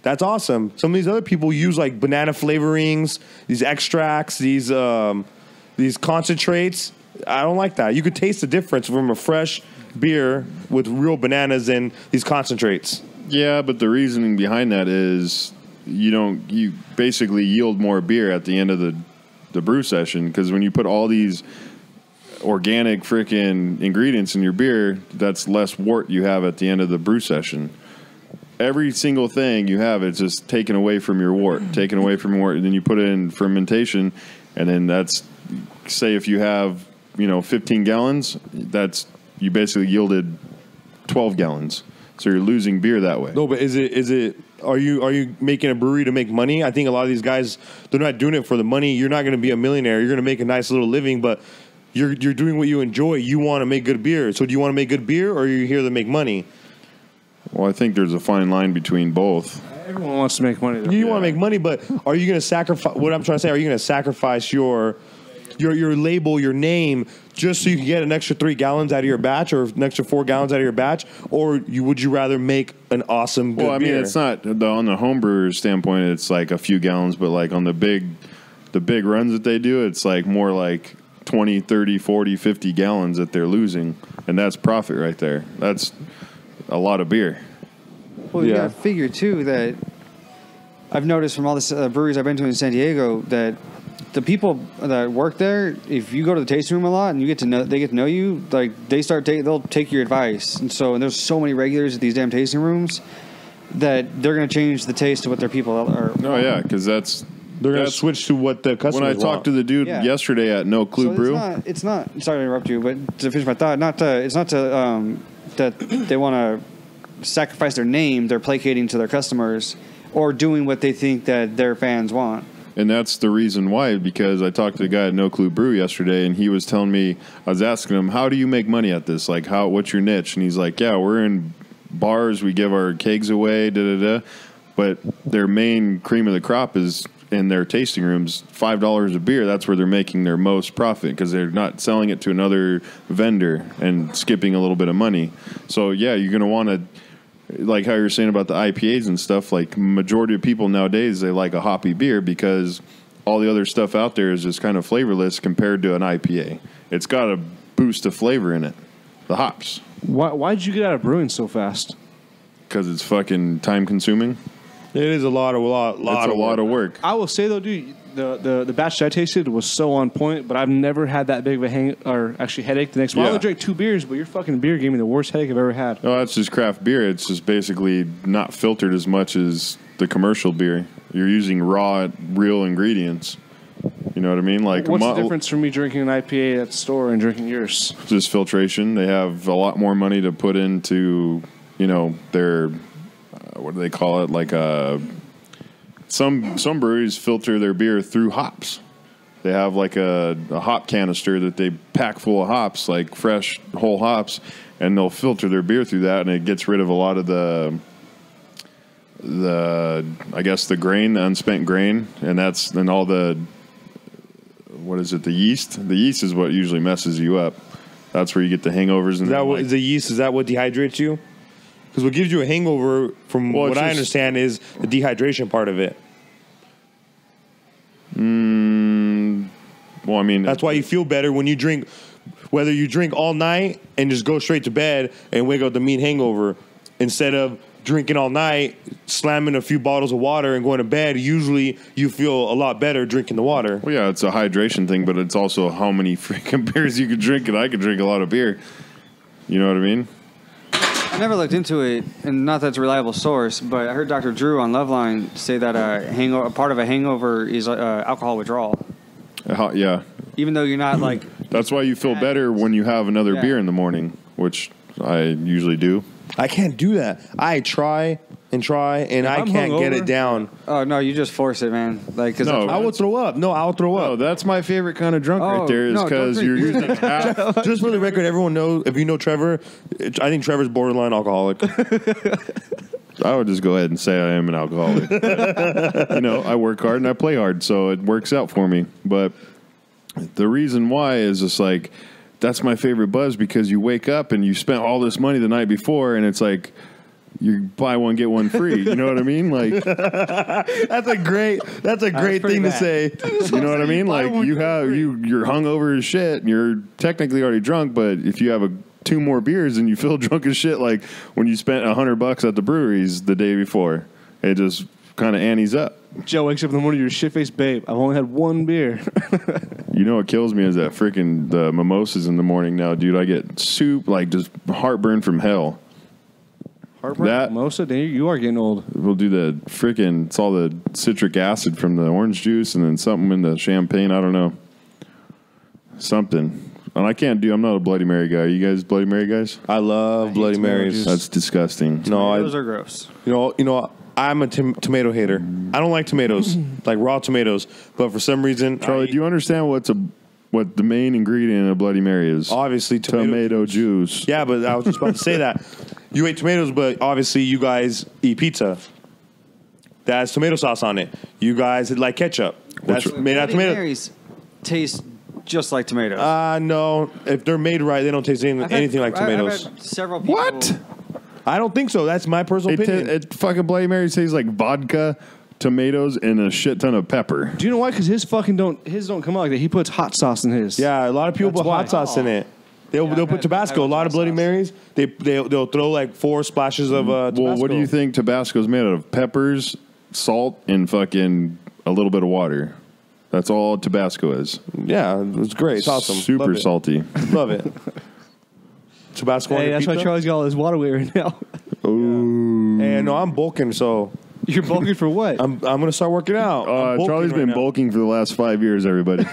That's awesome. Some of these other people use like banana flavorings, these extracts, these concentrates. I don't like that. You could taste the difference from a fresh beer with real bananas and these concentrates. Yeah, but the reasoning behind that is you basically yield more beer at the end of the brew session, because when you put all these organic freaking ingredients in your beer, that's less wort you have at the end of the brew session. Every single thing you have, it's just taken away from your wort, and then you put it in fermentation, and then that's, say if you have 15 gallons, that's, you basically yielded 12 gallons. So you're losing beer that way. No, but is it? Are you making a brewery to make money? I think a lot of these guys, they're not doing it for the money. You're not going to be a millionaire. You're going to make a nice little living, but you're doing what you enjoy. You want to make good beer. So do you want to make good beer, or are you here to make money? Well, I think there's a fine line between both. Everyone wants to make money, though. You want to make money, but are you going to sacrifice? What I'm trying to say, are you going to sacrifice your label, your name, just so you can get an extra 3 gallons out of your batch, or an extra 4 gallons out of your batch, or would you rather make an awesome good beer? Well, I mean, it's not on the home brewer standpoint. It's like a few gallons, but like on the big runs that they do, it's like more like 20, 30, 40, 50 gallons that they're losing, and that's profit right there. That's a lot of beer. Well, you got to figure too that I've noticed from all the breweries I've been to in San Diego that the people that work there, if you go to the tasting room a lot and they get to know you, like they'll take your advice. And there's so many regulars at these damn tasting rooms that they're going to change the taste of what their people are. Oh yeah, because they're going to switch to what the customers want. When I talked to the dude yesterday at No Clue Brew, it's not. Sorry to interrupt you, but to finish my thought, it's not that they want to sacrifice their name. They're placating to their customers or doing what they think that their fans want. And that's the reason why, because I talked to the guy at No Clue Brew yesterday, and he was telling me, I was asking him, how do you make money at this? Like, what's your niche? And he's like, yeah, we're in bars, we give our kegs away, but their main cream of the crop is in their tasting rooms, $5 a beer. That's where they're making their most profit, because they're not selling it to another vendor and skipping a little bit of money. So, yeah, you're going to want to, like how you're saying about the IPAs and stuff, like majority of people nowadays, they like a hoppy beer because all the other stuff out there is just kind of flavorless compared to an IPA. It's got a boost of flavor in it, the hops. Why'd you get out of brewing so fast? Because it's fucking time consuming. It is a lot of work. I will say though, dude, the batch that I tasted was so on point, but I've never had that big of a headache the next morning. I only drank 2 beers, but your fucking beer gave me the worst headache I've ever had. Oh, that's just craft beer. It's just basically not filtered as much as the commercial beer. You're using raw, real ingredients. You know what I mean? Like, what's the difference from me drinking an IPA at the store and drinking yours? Just filtration. They have a lot more money to put into, their, what do they call it? Like some breweries filter their beer through hops. They have like a hop canister that they pack full of hops, like fresh whole hops, and they'll filter their beer through that, and it gets rid of a lot of the I guess the grain, the unspent grain, and all the, what is it, the yeast? The yeast is what usually messes you up. That's where you get the hangovers. And is the yeast, is that what dehydrates you? Because what gives you a hangover, from what I understand, is the dehydration part of it. Well, I mean, that's why you feel better when you drink, whether you drink all night and just go straight to bed and wake up with a mean hangover, instead of drinking all night, slamming a few bottles of water and going to bed. Usually you feel a lot better drinking the water. Well, yeah, it's a hydration thing, but it's also how many freaking beers you could drink, and I could drink a lot of beer. You know what I mean? I never looked into it, and not that it's a reliable source, but I heard Dr. Drew on Loveline say that a part of a hangover is alcohol withdrawal. Yeah. Even though you're not like... That's why you feel better when you have another beer in the morning, which I usually do. I can't do that. I try and I can't get it down. Oh, no, you just force it, man. Like, I will throw up. No, I'll throw up. No, that's my favorite kind of drunk right there, is because you're using half. Just for the record, everyone knows, if you know Trevor, I think Trevor's borderline alcoholic. I would just go ahead and say I am an alcoholic. I work hard and I play hard, so it works out for me. But the reason why is just like, that's my favorite buzz, because you wake up and you spent all this money the night before, and it's like, you buy one, get one free. You know what I mean? Like, That's a great thing to say. you know what I mean? Like, you're hungover as shit, and you're technically already drunk, but if you have two more beers and you feel drunk as shit, like when you spent $100 at the breweries the day before, it just kind of antes up. Joe wakes up in the morning, you're a shit-faced babe. I've only had one beer. You know what kills me is that freaking the mimosas in the morning now, dude. I get soup, like just heartburn from hell. Heartburn, mimosa? Damn, you are getting old. We'll do the freaking, it's all the citric acid from the orange juice and then something in the champagne. I don't know. Something. And I'm not a Bloody Mary guy. You guys Bloody Mary guys? I love Bloody Marys. That's disgusting. Those are gross. You know, I'm a tomato hater. I don't like tomatoes, like raw tomatoes. But for some reason, Charlie, do you understand what the main ingredient in a Bloody Mary is? Obviously, tomato juice. Yeah, but I was just about to say that. You ate tomatoes, but obviously you guys eat pizza. That has tomato sauce on it. You guys like ketchup. That's made out of tomato. Marys taste just like tomatoes. No. If they're made right, they don't taste anything like tomatoes. I've had several people. What? I don't think so. That's my personal opinion. Fucking Bloody Mary tastes like vodka, tomatoes, and a shit ton of pepper. Do you know why? Because his don't come out like that. He puts hot sauce in his. Yeah, a lot of people put hot sauce in it. They'll put Tabasco. A lot of Bloody Marys, they'll throw like 4 splashes of Tabasco. Well, what do you think Tabasco's made out of? Peppers, salt, and fucking a little bit of water. That's all Tabasco is. Yeah, it's great. It's awesome. Super salty. Love it. Tabasco. Hey, that's why Charlie's got all his water weight right now. Ooh. Hey, no, I'm bulking, so You're bulking for what? I'm gonna start working out. Charlie's been bulking for the last 5 years, everybody.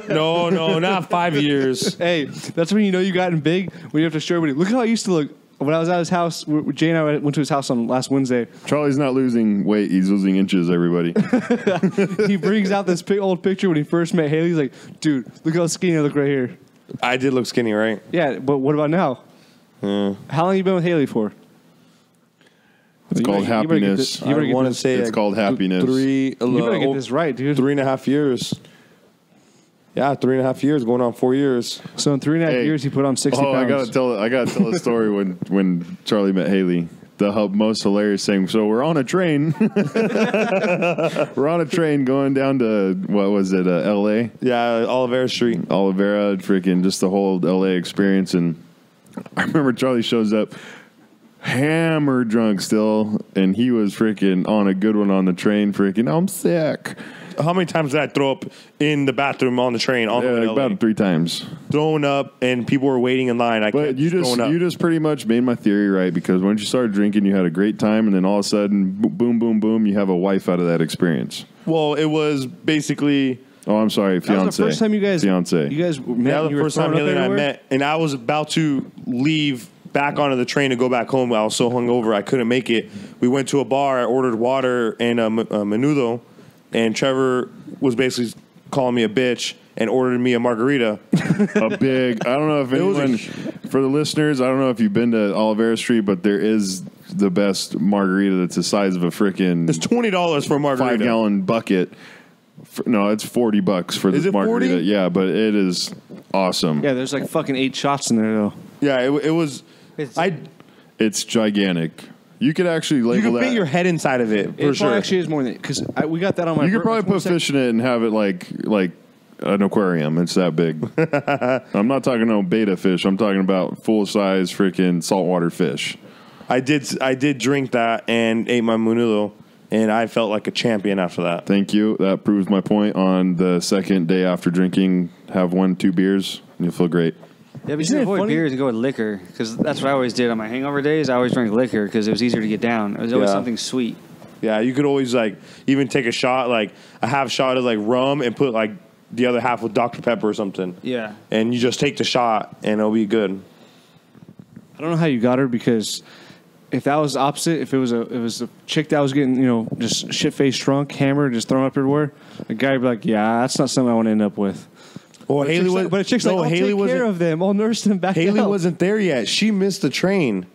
No, not 5 years. Hey, that's when you know you gotten big, when you have to show everybody, look how I used to look. When I was at his house, Jay and I went to his house on last Wednesday. Charlie's not losing weight, he's losing inches, everybody. He brings out this old picture when he first met Haley. He's like, dude, look how skinny I look right here. I did look skinny, right? Yeah, but what about now? How long have you been with Haley for? It's called happiness. I want to say it's called happiness. You better get this right, dude. 3.5 years. Yeah, 3.5 years, going on 4 years. So in 3.5 years, he put on 60 pounds. I gotta tell a story when Charlie met Haley. The most hilarious thing. So we're on a train. We're on a train going down to, what was it, L.A.? Yeah, Olivera Street. Olivera, freaking just the whole L.A. experience. And I remember Charlie shows up hammered drunk still, and he was freaking on a good one on the train, freaking, I'm sick. How many times did I throw up in the bathroom on the train? About 3 times. Throwing up, and people were waiting in line. But you just pretty much made my theory right, because once you started drinking, you had a great time, and then all of a sudden, boom, boom, boom, you have a wife out of that experience. Well, it was basically... Oh, I'm sorry, fiance. That was the first time you guys met. Yeah, the first time Haley and I met, and I was about to leave back onto the train to go back home. I was so hungover, I couldn't make it. We went to a bar. I ordered water and a menudo, and Trevor was basically calling me a bitch and ordered me a margarita. I don't know if anyone, for the listeners, I don't know if you've been to Olivera Street, but there is the best margarita that's the size of a freaking... It's $20 for a margarita. 5-gallon bucket. No, it's $40 for this margarita. 40? Yeah, but it is awesome. Yeah, there's like fucking 8 shots in there, though. Yeah, it was... It's gigantic. You could actually label that. You could fit your head inside of it, for sure. It actually is more than... Because we got that on my... You could probably put fish in it and have it like an aquarium. It's that big. I'm not talking no beta fish. I'm talking about full-size freaking saltwater fish. I did drink that and ate my menudo, and I felt like a champion after that. Thank you. That proves my point. On the second day after drinking, have 1-2 beers, and you'll feel great. Yeah, but you should avoid beers and go with liquor, because that's what I always did on my hangover days. I always drank liquor because it was easier to get down. It was always something sweet. Yeah, you could always even take a shot, like a half shot of rum, and put the other half with Dr. Pepper or something. Yeah, and you just take the shot and it'll be good. I don't know how you got her, because if that was opposite, if it was a chick that was getting just shit faced drunk, hammered, just thrown up everywhere, a guy would be like, yeah, that's not something I want to end up with. Well, but a chick's like, I'll take care of them. I'll nurse them back. Haley wasn't there yet. She missed the train.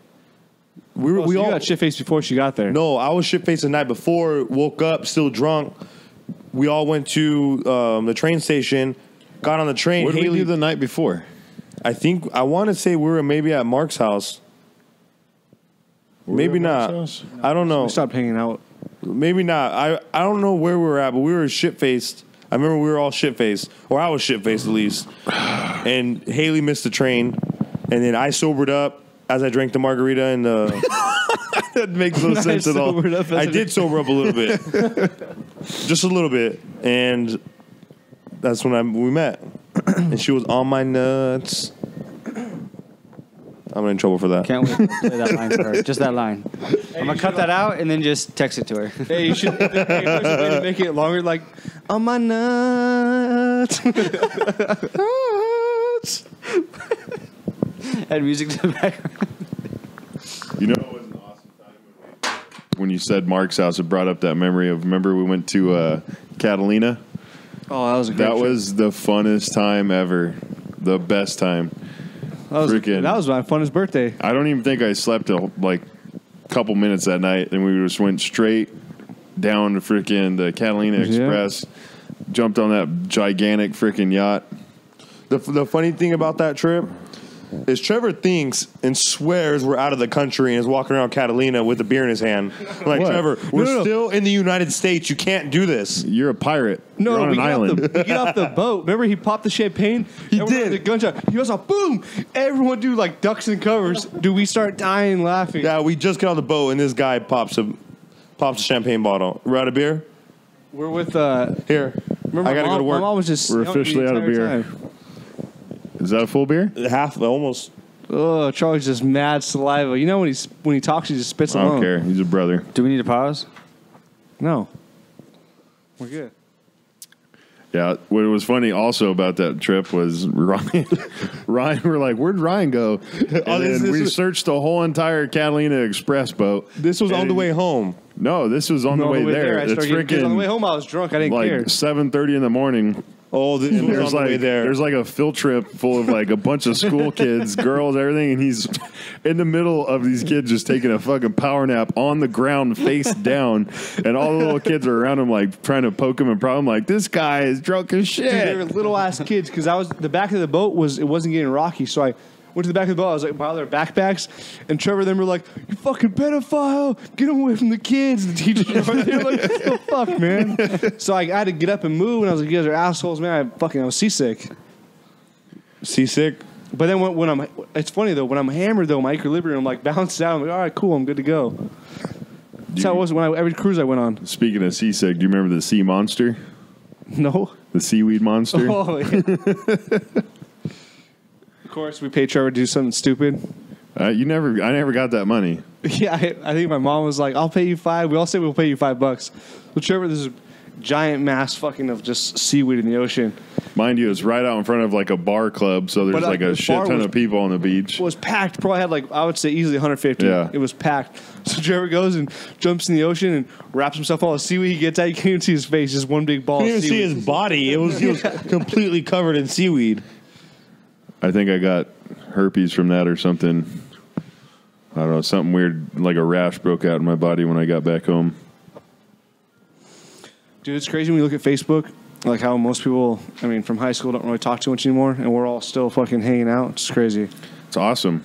We all got shit faced before she got there. No, I was shit faced the night before. Woke up still drunk. We all went to the train station. Got on the train. What did we do the night before? I want to say we were maybe at Mark's house. Maybe not. I don't know. We stopped hanging out. Maybe not. I don't know where we were at, but we were shit faced. I remember we were all shit faced, or I was shit faced at least. And Haley missed the train, and then I sobered up as I drank the margarita and That makes no sense at all. I did sober up a little bit, just a little bit, and that's when we met, and she was on my nuts. I'm in trouble for that. Can't wait to play that line for her. Just that line. I'm gonna cut that out and then just text it to her. Hey, you should there's a way to make it longer, like on my nuts. Add music to the background. You know, it was an awesome time when you said Mark's house. It brought up that memory of, remember we went to Catalina? Oh, that was a great That trip. was the funnest time ever. The best time. That was my funnest birthday. I don't even think I slept like a couple minutes that night, and we just went straight down to freaking the Catalina Express, jumped on that gigantic freaking yacht. The funny thing about that trip is Trevor thinks and swears we're out of the country and is walking around Catalina with a beer in his hand. Like, What? Trevor, we're still in the United States. You can't do this. You're a pirate. No, You're on we an island. we get off the boat. Remember, he popped the champagne. He Everyone did. heard the gunshot. He goes off, boom! Everyone do like ducks and covers. Do we start dying laughing? Yeah, we just get on the boat and this guy pops a champagne bottle. We're out of beer? We're with Here. Remember, I gotta go to work. My mom was just. We're yelling officially the out of entire beer. time. Is that a full beer? Half, almost. Oh, Charlie's just mad saliva. You know when he talks, he just spits I alone. don't care. He's a brother. Do we need to pause? No, we're good. Yeah, what was funny also about that trip was Ryan. We're like, where'd Ryan go? And then we searched the whole entire Catalina Express boat. This was on the way home. No, this was on the way there. I It's started getting kids. On the way freaking home, I was drunk. I didn't like care. 7:30 in the morning. Oh, this was on There's the way like there. there's like a field trip full of like a bunch of school kids, girls, everything, and he's in the middle of these kids just taking a fucking power nap on the ground, face down, and all the little kids are around him like trying to poke him and prod him like, this guy is drunk as shit. Dude, they were little ass kids because the back of the boat wasn't getting rocky, so I went to the back of the boat. I was like, by their backpacks, and Trevor and them were like, "You fucking pedophile! Get away from the kids!" The teachers were right there like, "What the fuck, man?" So I had to get up and move, and I was like, "You guys are assholes, man!" I was seasick. Seasick? But then when it's funny though, when I'm hammered though, my equilibrium like balanced out. I'm like, all right, cool, I'm good to go. That's how it was every cruise I went on. Speaking of seasick, do you remember the sea monster? No. The seaweed monster? Oh, yeah. Of course, we paid Trevor to do something stupid. I never got that money. Yeah, I think my mom was like, "I'll pay you $5." We all said we'll pay you $5. So Trevor, this is giant mass fucking of just seaweed in the ocean. Mind you, it's right out in front of like a bar club, so there's But, like a the shit bar ton was- of people on the beach. It was packed. Probably had like, I would say easily 150. Yeah. It was packed. So Trevor goes and jumps in the ocean and wraps himself all the seaweed. He gets out. You can't even see his face. Just one big ball You of didn't even see seaweed. his body. He was completely covered in seaweed. I think I got herpes from that or something. I don't know, something weird, like a rash broke out in my body when I got back home. Dude, it's crazy when you look at Facebook, like how most people, I mean, from high school don't really talk too much anymore, and we're all still fucking hanging out. It's crazy. It's awesome.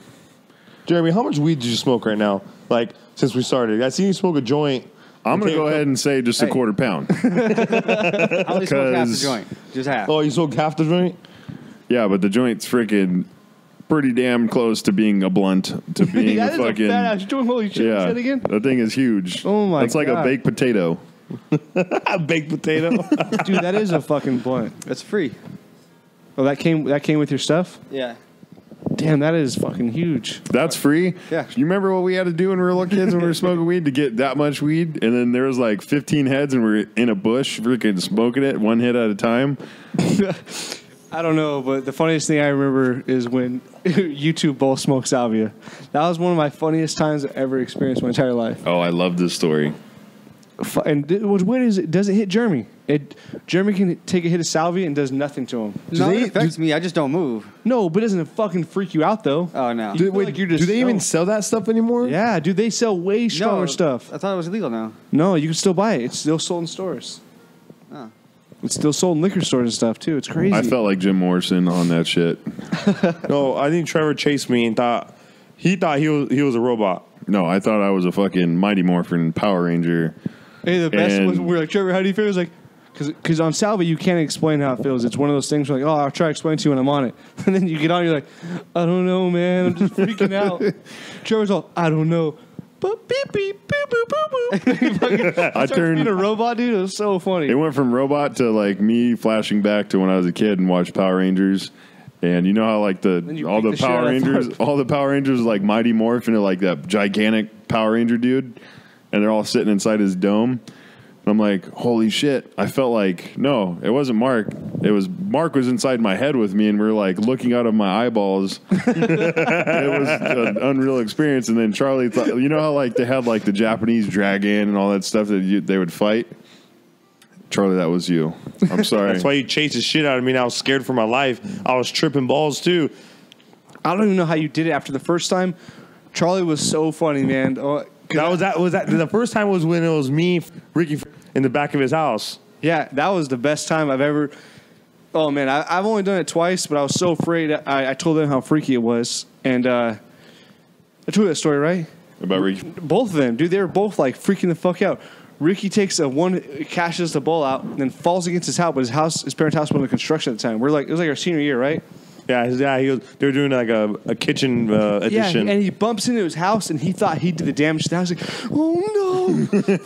Jeremy, how much weed did you smoke right now? Like, since we started? I seen you smoke a joint. I'm going to go ahead and say just a quarter pound. I only smoked half the 'Cause- joint. Just half. Oh, you smoked half the joint? Yeah, but the joint's freaking pretty damn close to being a blunt, to being That a is a fucking... fat ass joint. Holy shit. yeah, Say it again. that thing is huge. Oh my That's like a God. baked potato. A baked potato. Dude, that is a fucking blunt. That's free. Oh, that came with your stuff? Yeah. Damn, that is fucking huge. That's free? Yeah. You remember what we had to do when we were little kids when we were smoking weed to get that much weed? And then there was like 15 heads and we were in a bush freaking smoking it one hit at a time. I don't know, but the funniest thing I remember is when you two both smoked salvia. That was one of my funniest times I've ever experienced in my entire life. Oh, I love this story. what's weird is it doesn't hit Jeremy. Jeremy can take a hit of salvia and does nothing to him. No, it affects me. I just don't move. No, but it doesn't fucking freak you out though. Oh no. Do they even sell that stuff anymore? Yeah, dude, they sell way stronger No, stuff. I thought it was illegal now. No, you can still buy it. It's still sold in stores. Oh. It's still sold in liquor stores and stuff too. It's crazy. I felt like Jim Morrison on that shit. No, I think Trevor chased me and thought he was a robot. No, I thought I was a fucking Mighty Morphin Power Ranger. Hey, the best was we're like, Trevor, how do you feel? It's like, because on salvia you can't explain how it feels. It's one of those things where like, oh, I'll try to explain to you when I'm on it, and then you get on, you're like, I don't know, man, I'm just freaking out. Trevor's all, I don't know. Boop, beep, beep, boop, boop, boop, boop. I turned being a robot, dude. It was so funny. It went from robot to like me flashing back to when I was a kid and watched Power Rangers. And you know how like all the Power Rangers like Mighty Morphin into like that gigantic Power Ranger dude, and they're all sitting inside his dome. And I'm like, holy shit! I felt like no, it wasn't Mark. It was Mark was inside my head with me, and we were like looking out of my eyeballs. It was an unreal experience. And then Charlie thought, you know how like they had like the Japanese dragon and all that stuff that they would fight. Charlie, that was you. I'm sorry. That's why you chased the shit out of me, and I was scared for my life. I was tripping balls, too. I don't even know how you did it after the first time. Charlie was so funny, man. The first time was when it was me, Ricky, in the back of his house. Yeah, that was the best time I've ever... Oh, man, I've only done it twice, but I was so afraid. I told them how freaky it was. And I told you that story, right? About Ricky? Both of them. Dude, they were both, like, freaking the fuck out. Ricky cashes the ball out, and then falls against his house. But his parents' house was under construction at the time. It was like our senior year, right? Yeah. They were doing like a kitchen addition. Yeah, and he bumps into his house, and he thought he did the damage to the house. Like, oh no,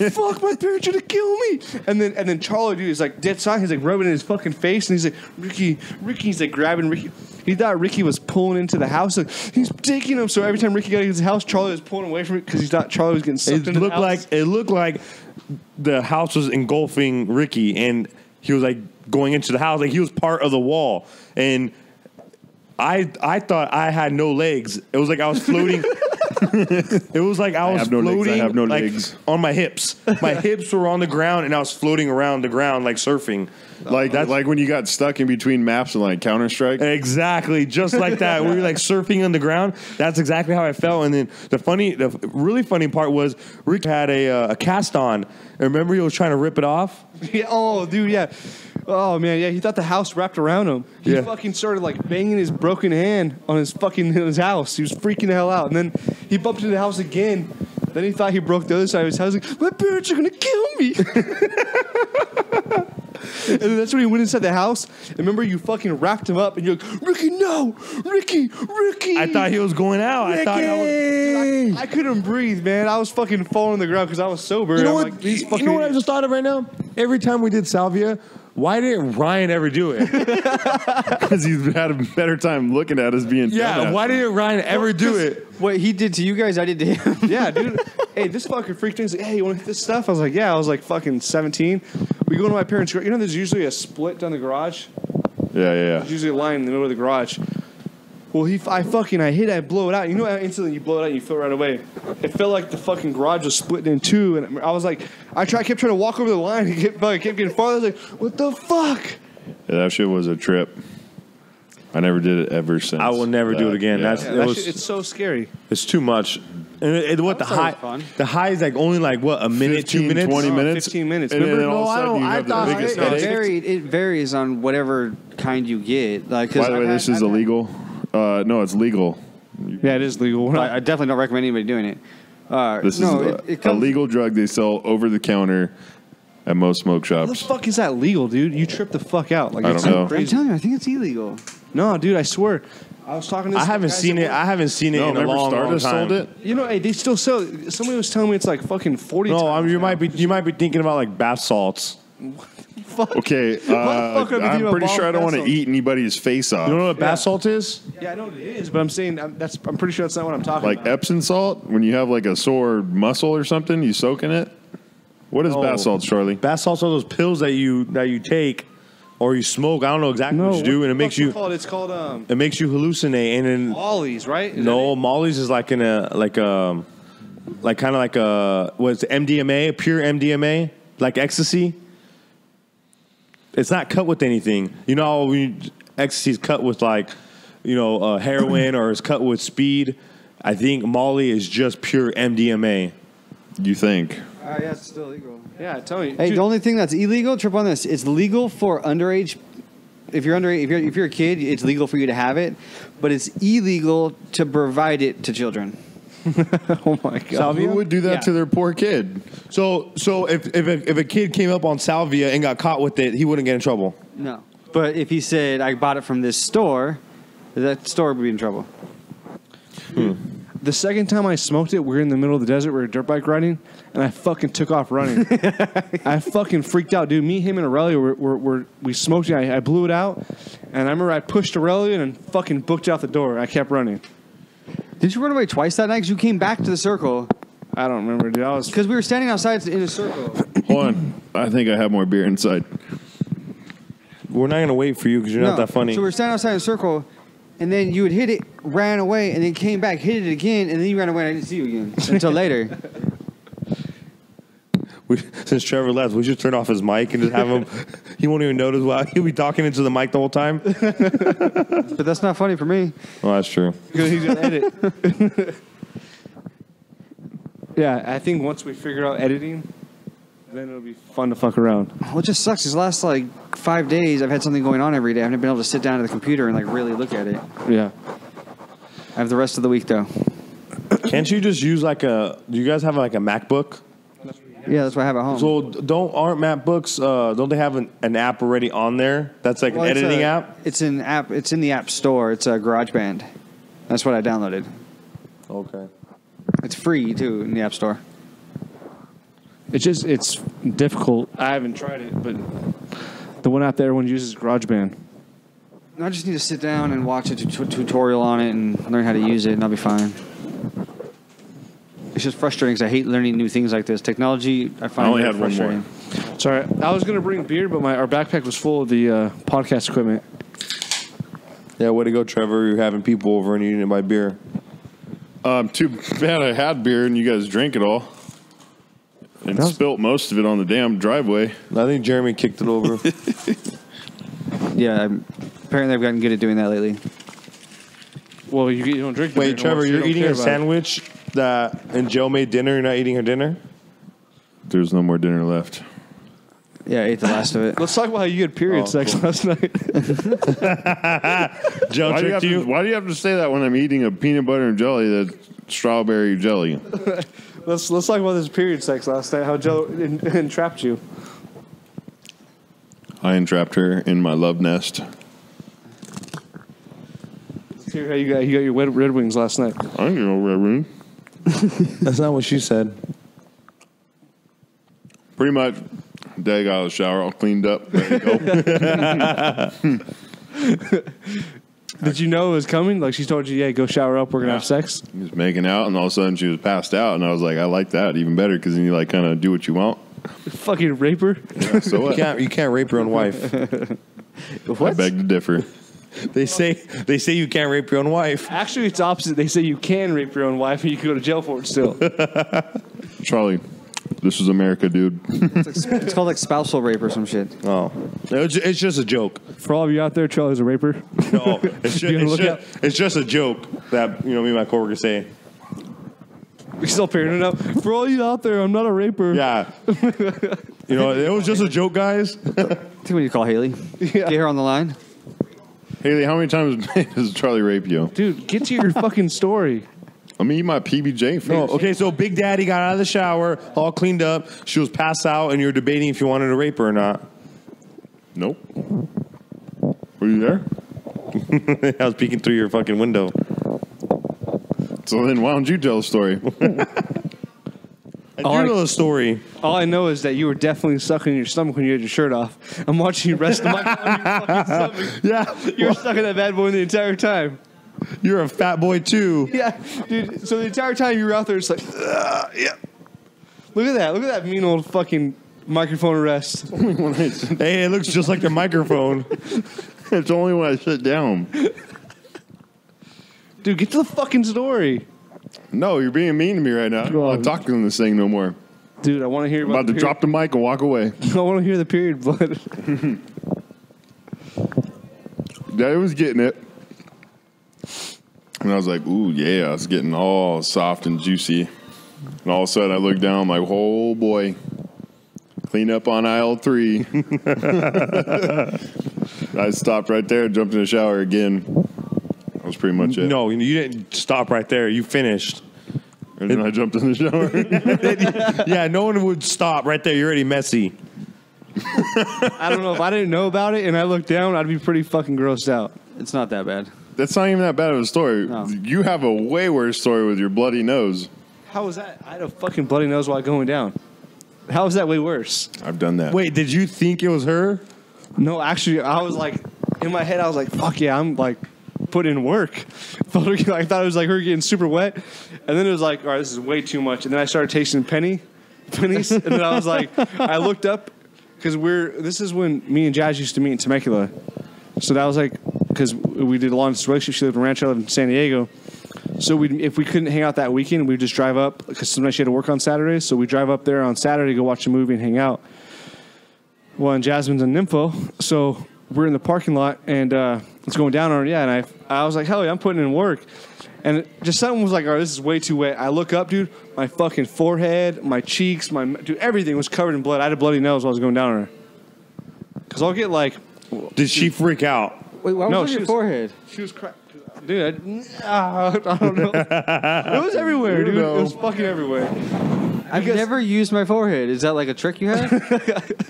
fuck! My parents are gonna kill me. And then Charlie, dude, is like dead silent. He's like rubbing in his fucking face, and he's like, Ricky's like grabbing Ricky. He thought Ricky was pulling into the house. Like, he's taking him. So every time Ricky got into his house, Charlie was pulling away from it because he thought Charlie was getting sucked into the house. It looked like the house was engulfing Ricky, and he was like going into the house, like he was part of the wall. And I thought I had no legs. It was like I was floating. It was like I was floating. I have no like, legs on my hips. My hips were on the ground, and I was floating around the ground like surfing. Like when you got stuck in between maps and like Counter-Strike. Exactly, just like that. We were like surfing on the ground. That's exactly how I felt. And then the really funny part was Rick had a cast on. Remember, he was trying to rip it off. Yeah, oh, dude, yeah. Oh man, yeah. He thought the house wrapped around him. He fucking started like banging his broken hand on his house. He was freaking the hell out. And then he bumped into the house again. Then he thought he broke the other side of his house. Like, my parents are gonna kill me. And then that's when he went inside the house. And remember, you fucking wrapped him up, and you're like, Ricky, no, Ricky. I thought he was going out. Ricky! I couldn't breathe, man. I was fucking falling on the ground because I was sober. You know what? Like, you know what I just thought of right now? Every time we did salvia, why didn't Ryan ever do it? Because he's had a better time looking at us being why didn't Ryan ever do it? What he did to you guys, I did to him. Yeah, dude. Hey, this fucking freak thing's like, hey, you want to hit this stuff? I was like, yeah. I was like fucking 17. We go to my parents' garage. You know, there's usually a split down the garage. Yeah. There's usually a line in the middle of the garage. Well, I blow it out. You know how instantly you blow it out and you feel it right away? It felt like the fucking garage was split in two. And I was like, kept trying to walk over the line and kept getting farther. I was like, what the fuck? Yeah, that shit was a trip. I never did it ever since. I will never do it again. Yeah. It's so scary. It's too much. And the high is like only like what, a minute, 2 minutes, 20 minutes, 15 minutes. And Remember? then all of a sudden you have the biggest headache. It varies on whatever kind you get. Like, by the way, this is illegal. No, it's legal. Yeah, it is legal. I definitely don't recommend anybody doing it. This is a legal drug they sell over the counter at most smoke shops. How the fuck is that legal, dude? You trip the fuck out. Like, I don't know. I'm telling you, I think it's illegal. No, dude, I swear. I was talking to this I haven't seen it in a long time. Sold it? You know, hey, they still sell it. Somebody was telling me it's like fucking 40 times. No, I mean, you might be thinking about like bath salts. Fuck. Okay, I'm pretty sure I don't want to eat anybody's face off. You don't know what bath salt is? Yeah, I know what it is, but I'm saying I'm pretty sure that's not what I'm talking like about. Epsom salt, when you have like a sore muscle or something, you soak in it. What is bath salts, Charlie? Bath salts are those pills that you take or you smoke. I don't know exactly what you do, and it makes you. It's called It makes you hallucinate, and then Molly's, right? Molly's is like in a like kind of like what's MDMA, pure MDMA, like ecstasy. It's not cut with anything. You know, ecstasy's cut with like, heroin or it's cut with speed. I think Molly is just pure MDMA. You think? Yeah, it's still legal. Yeah, tell me. Hey, Dude, the only thing that's illegal, trip on this, it's legal for underage. If you're underage, if you're a kid, it's legal for you to have it, but it's illegal to provide it to children. oh my god. Salvia? Who would do that to their poor kid? So if a kid came up on salvia and got caught with it, he wouldn't get in trouble. No. But if he said, I bought it from this store, that store would be in trouble. The second time I smoked it, we were in the middle of the desert. We were dirt bike riding, and I fucking took off running. I fucking freaked out, dude. Me, him, and Aurelia, we smoked it. I blew it out, and I remember I pushed Aurelia and fucking booked out the door. I kept running. Did you run away twice that night? Because you came back to the circle. I don't remember, dude. Because we were standing outside in a circle. Hold on. I think I have more beer inside. We're not going to wait for you because you're not that funny. So we were standing outside in a circle, and then you had hit it, ran away, and then came back, hit it again, and then you ran away, and I didn't see you again until later. Since Trevor left, we should turn off his mic and just have him. He won't even notice why he'll be talking into the mic the whole time. But that's not funny for me. Well, that's true. Because he's going to edit. Yeah, I think once we figure out editing, then it'll be fun to fuck around. Well, it just sucks. These last, 5 days, I've had something going on every day. I haven't been able to sit down at the computer and, really look at it. Yeah. I have the rest of the week, though. Can't you just use do you guys have a MacBook? Yeah, that's what I have at home. So aren't MacBooks, don't they have an app already on there? That's an editing app? It's an app. It's in the App Store. It's a GarageBand. That's what I downloaded. Okay. It's free, too, in the App Store. It's difficult. I haven't tried it, but the one app that everyone uses is GarageBand. I just need to sit down and watch a tutorial on it and learn how to use it, and I'll be fine. It's just frustrating because I hate learning new things like this. Technology, I find only very had one frustrating. more. Sorry, I was going to bring beer, but our backpack was full of the podcast equipment. Yeah, way to go, Trevor. You're having people over and you didn't buy beer. Too bad I had beer and you guys drank it all. And spilt most of it on the damn driveway. I think Jeremy kicked it over. Yeah, apparently I've gotten good at doing that lately. Well, you don't drink the beer. Wait, Trevor, you're eating a sandwich and Joe made dinner. You're not eating her dinner? There's no more dinner left. Yeah, I ate the last of it. Let's talk about how you had period sex last night. Joe tricked you? Why do you have to say that when I'm eating a peanut butter and jelly that's strawberry jelly? Let's talk about this period sex last night. How Joe entrapped you. I entrapped her in my love nest. Let's hear how you got your Red Wings last night. I didn't get no red wing. That's not what she said. Pretty much, day got out of the shower, all cleaned up, ready to go. Did you know it was coming? Like she told you, yeah, go shower up, we're going to have sex? He was making out, and all of a sudden she was passed out, and I was like, I like that even better, because then you kind of do what you want. Fucking rape her? Yeah, so what? You can't rape your own wife. I beg to differ. They say you can't rape your own wife. Actually, it's opposite. They say you can rape your own wife and you can go to jail for it still. Charlie, this is America, dude. It's called spousal rape or some shit. Oh, it's just a joke. For all of you out there, Charlie's a raper. No, it's just a joke that me and my coworker say. You're still paranoid now. For all you out there, I'm not a raper. Yeah. It was just a joke, guys. I think we need to call Haley. Yeah. Get her on the line. Haley, how many times does Charlie rape you? Dude, get to your fucking story. Let me eat my PBJ first. No, okay, so Big Daddy got out of the shower, all cleaned up. She was passed out, and you're debating if you wanted to rape her or not. Nope. Were you there? I was peeking through your fucking window. So then why don't you tell the story? I do know the story. All I know is that you were definitely sucking your stomach when you had your shirt off. I'm watching you rest the mic on your fucking stomach. Yeah. You were sucking that bad boy the entire time. You're a fat boy, too. Yeah, dude. So the entire time you were out there, it's like, yeah. Look at that. Look at that mean old fucking microphone rest. Hey, it looks just like the microphone. It's only when I sit down. Dude, get to the fucking story. No, you're being mean to me right now. I'm not talking to this thing no more. Dude, I want to hear I'm about about to drop the mic and walk away. I want to hear the period blood. Yeah, it was getting it. And I was like, ooh, yeah, it's getting all soft and juicy. And all of a sudden I look down, I'm like, oh boy. Clean up on aisle 3. I stopped right there, jumped in the shower again. That was pretty much it. No, you didn't stop right there. You finished. And then I jumped in the shower. Yeah, no one would stop right there. You're already messy. I don't know. If I didn't know about it and I looked down, I'd be pretty fucking grossed out. It's not that bad. That's not even that bad of a story. No. You have a way worse story with your bloody nose. How was that? I had a fucking bloody nose while going down. How is that way worse? I've done that. Wait, did you think it was her? No, actually, I was like, in my head, I was like, fuck yeah, I'm like putting in work. I thought it was like her getting super wet. And then it was like, all right, this is way too much. And then I started tasting pennies. And then I was like, I looked up because this is when me and Jazz used to meet in Temecula. So that was like, because we did a long distance relationship. She lived in Rancho, I lived in San Diego. So if we couldn't hang out that weekend, we'd just drive up because sometimes she had to work on Saturdays. So we drive up there on Saturday, go watch a movie and hang out. Well, and Jasmine's in Nympho, so we're in the parking lot and it's going down on her. Yeah, and I was like, hell yeah, I'm putting in work. And just something was like, all right, this is way too wet. I look up, dude, my fucking forehead, my cheeks, dude, everything was covered in blood. I had a bloody nose while I was going down on her. Because I'll get like... Did she freak out? Wait, why was No, it on she your was- forehead? She was crying. Dude, I don't know. It was everywhere, dude. It was fucking everywhere. I've never used my forehead. Is that like a trick you have?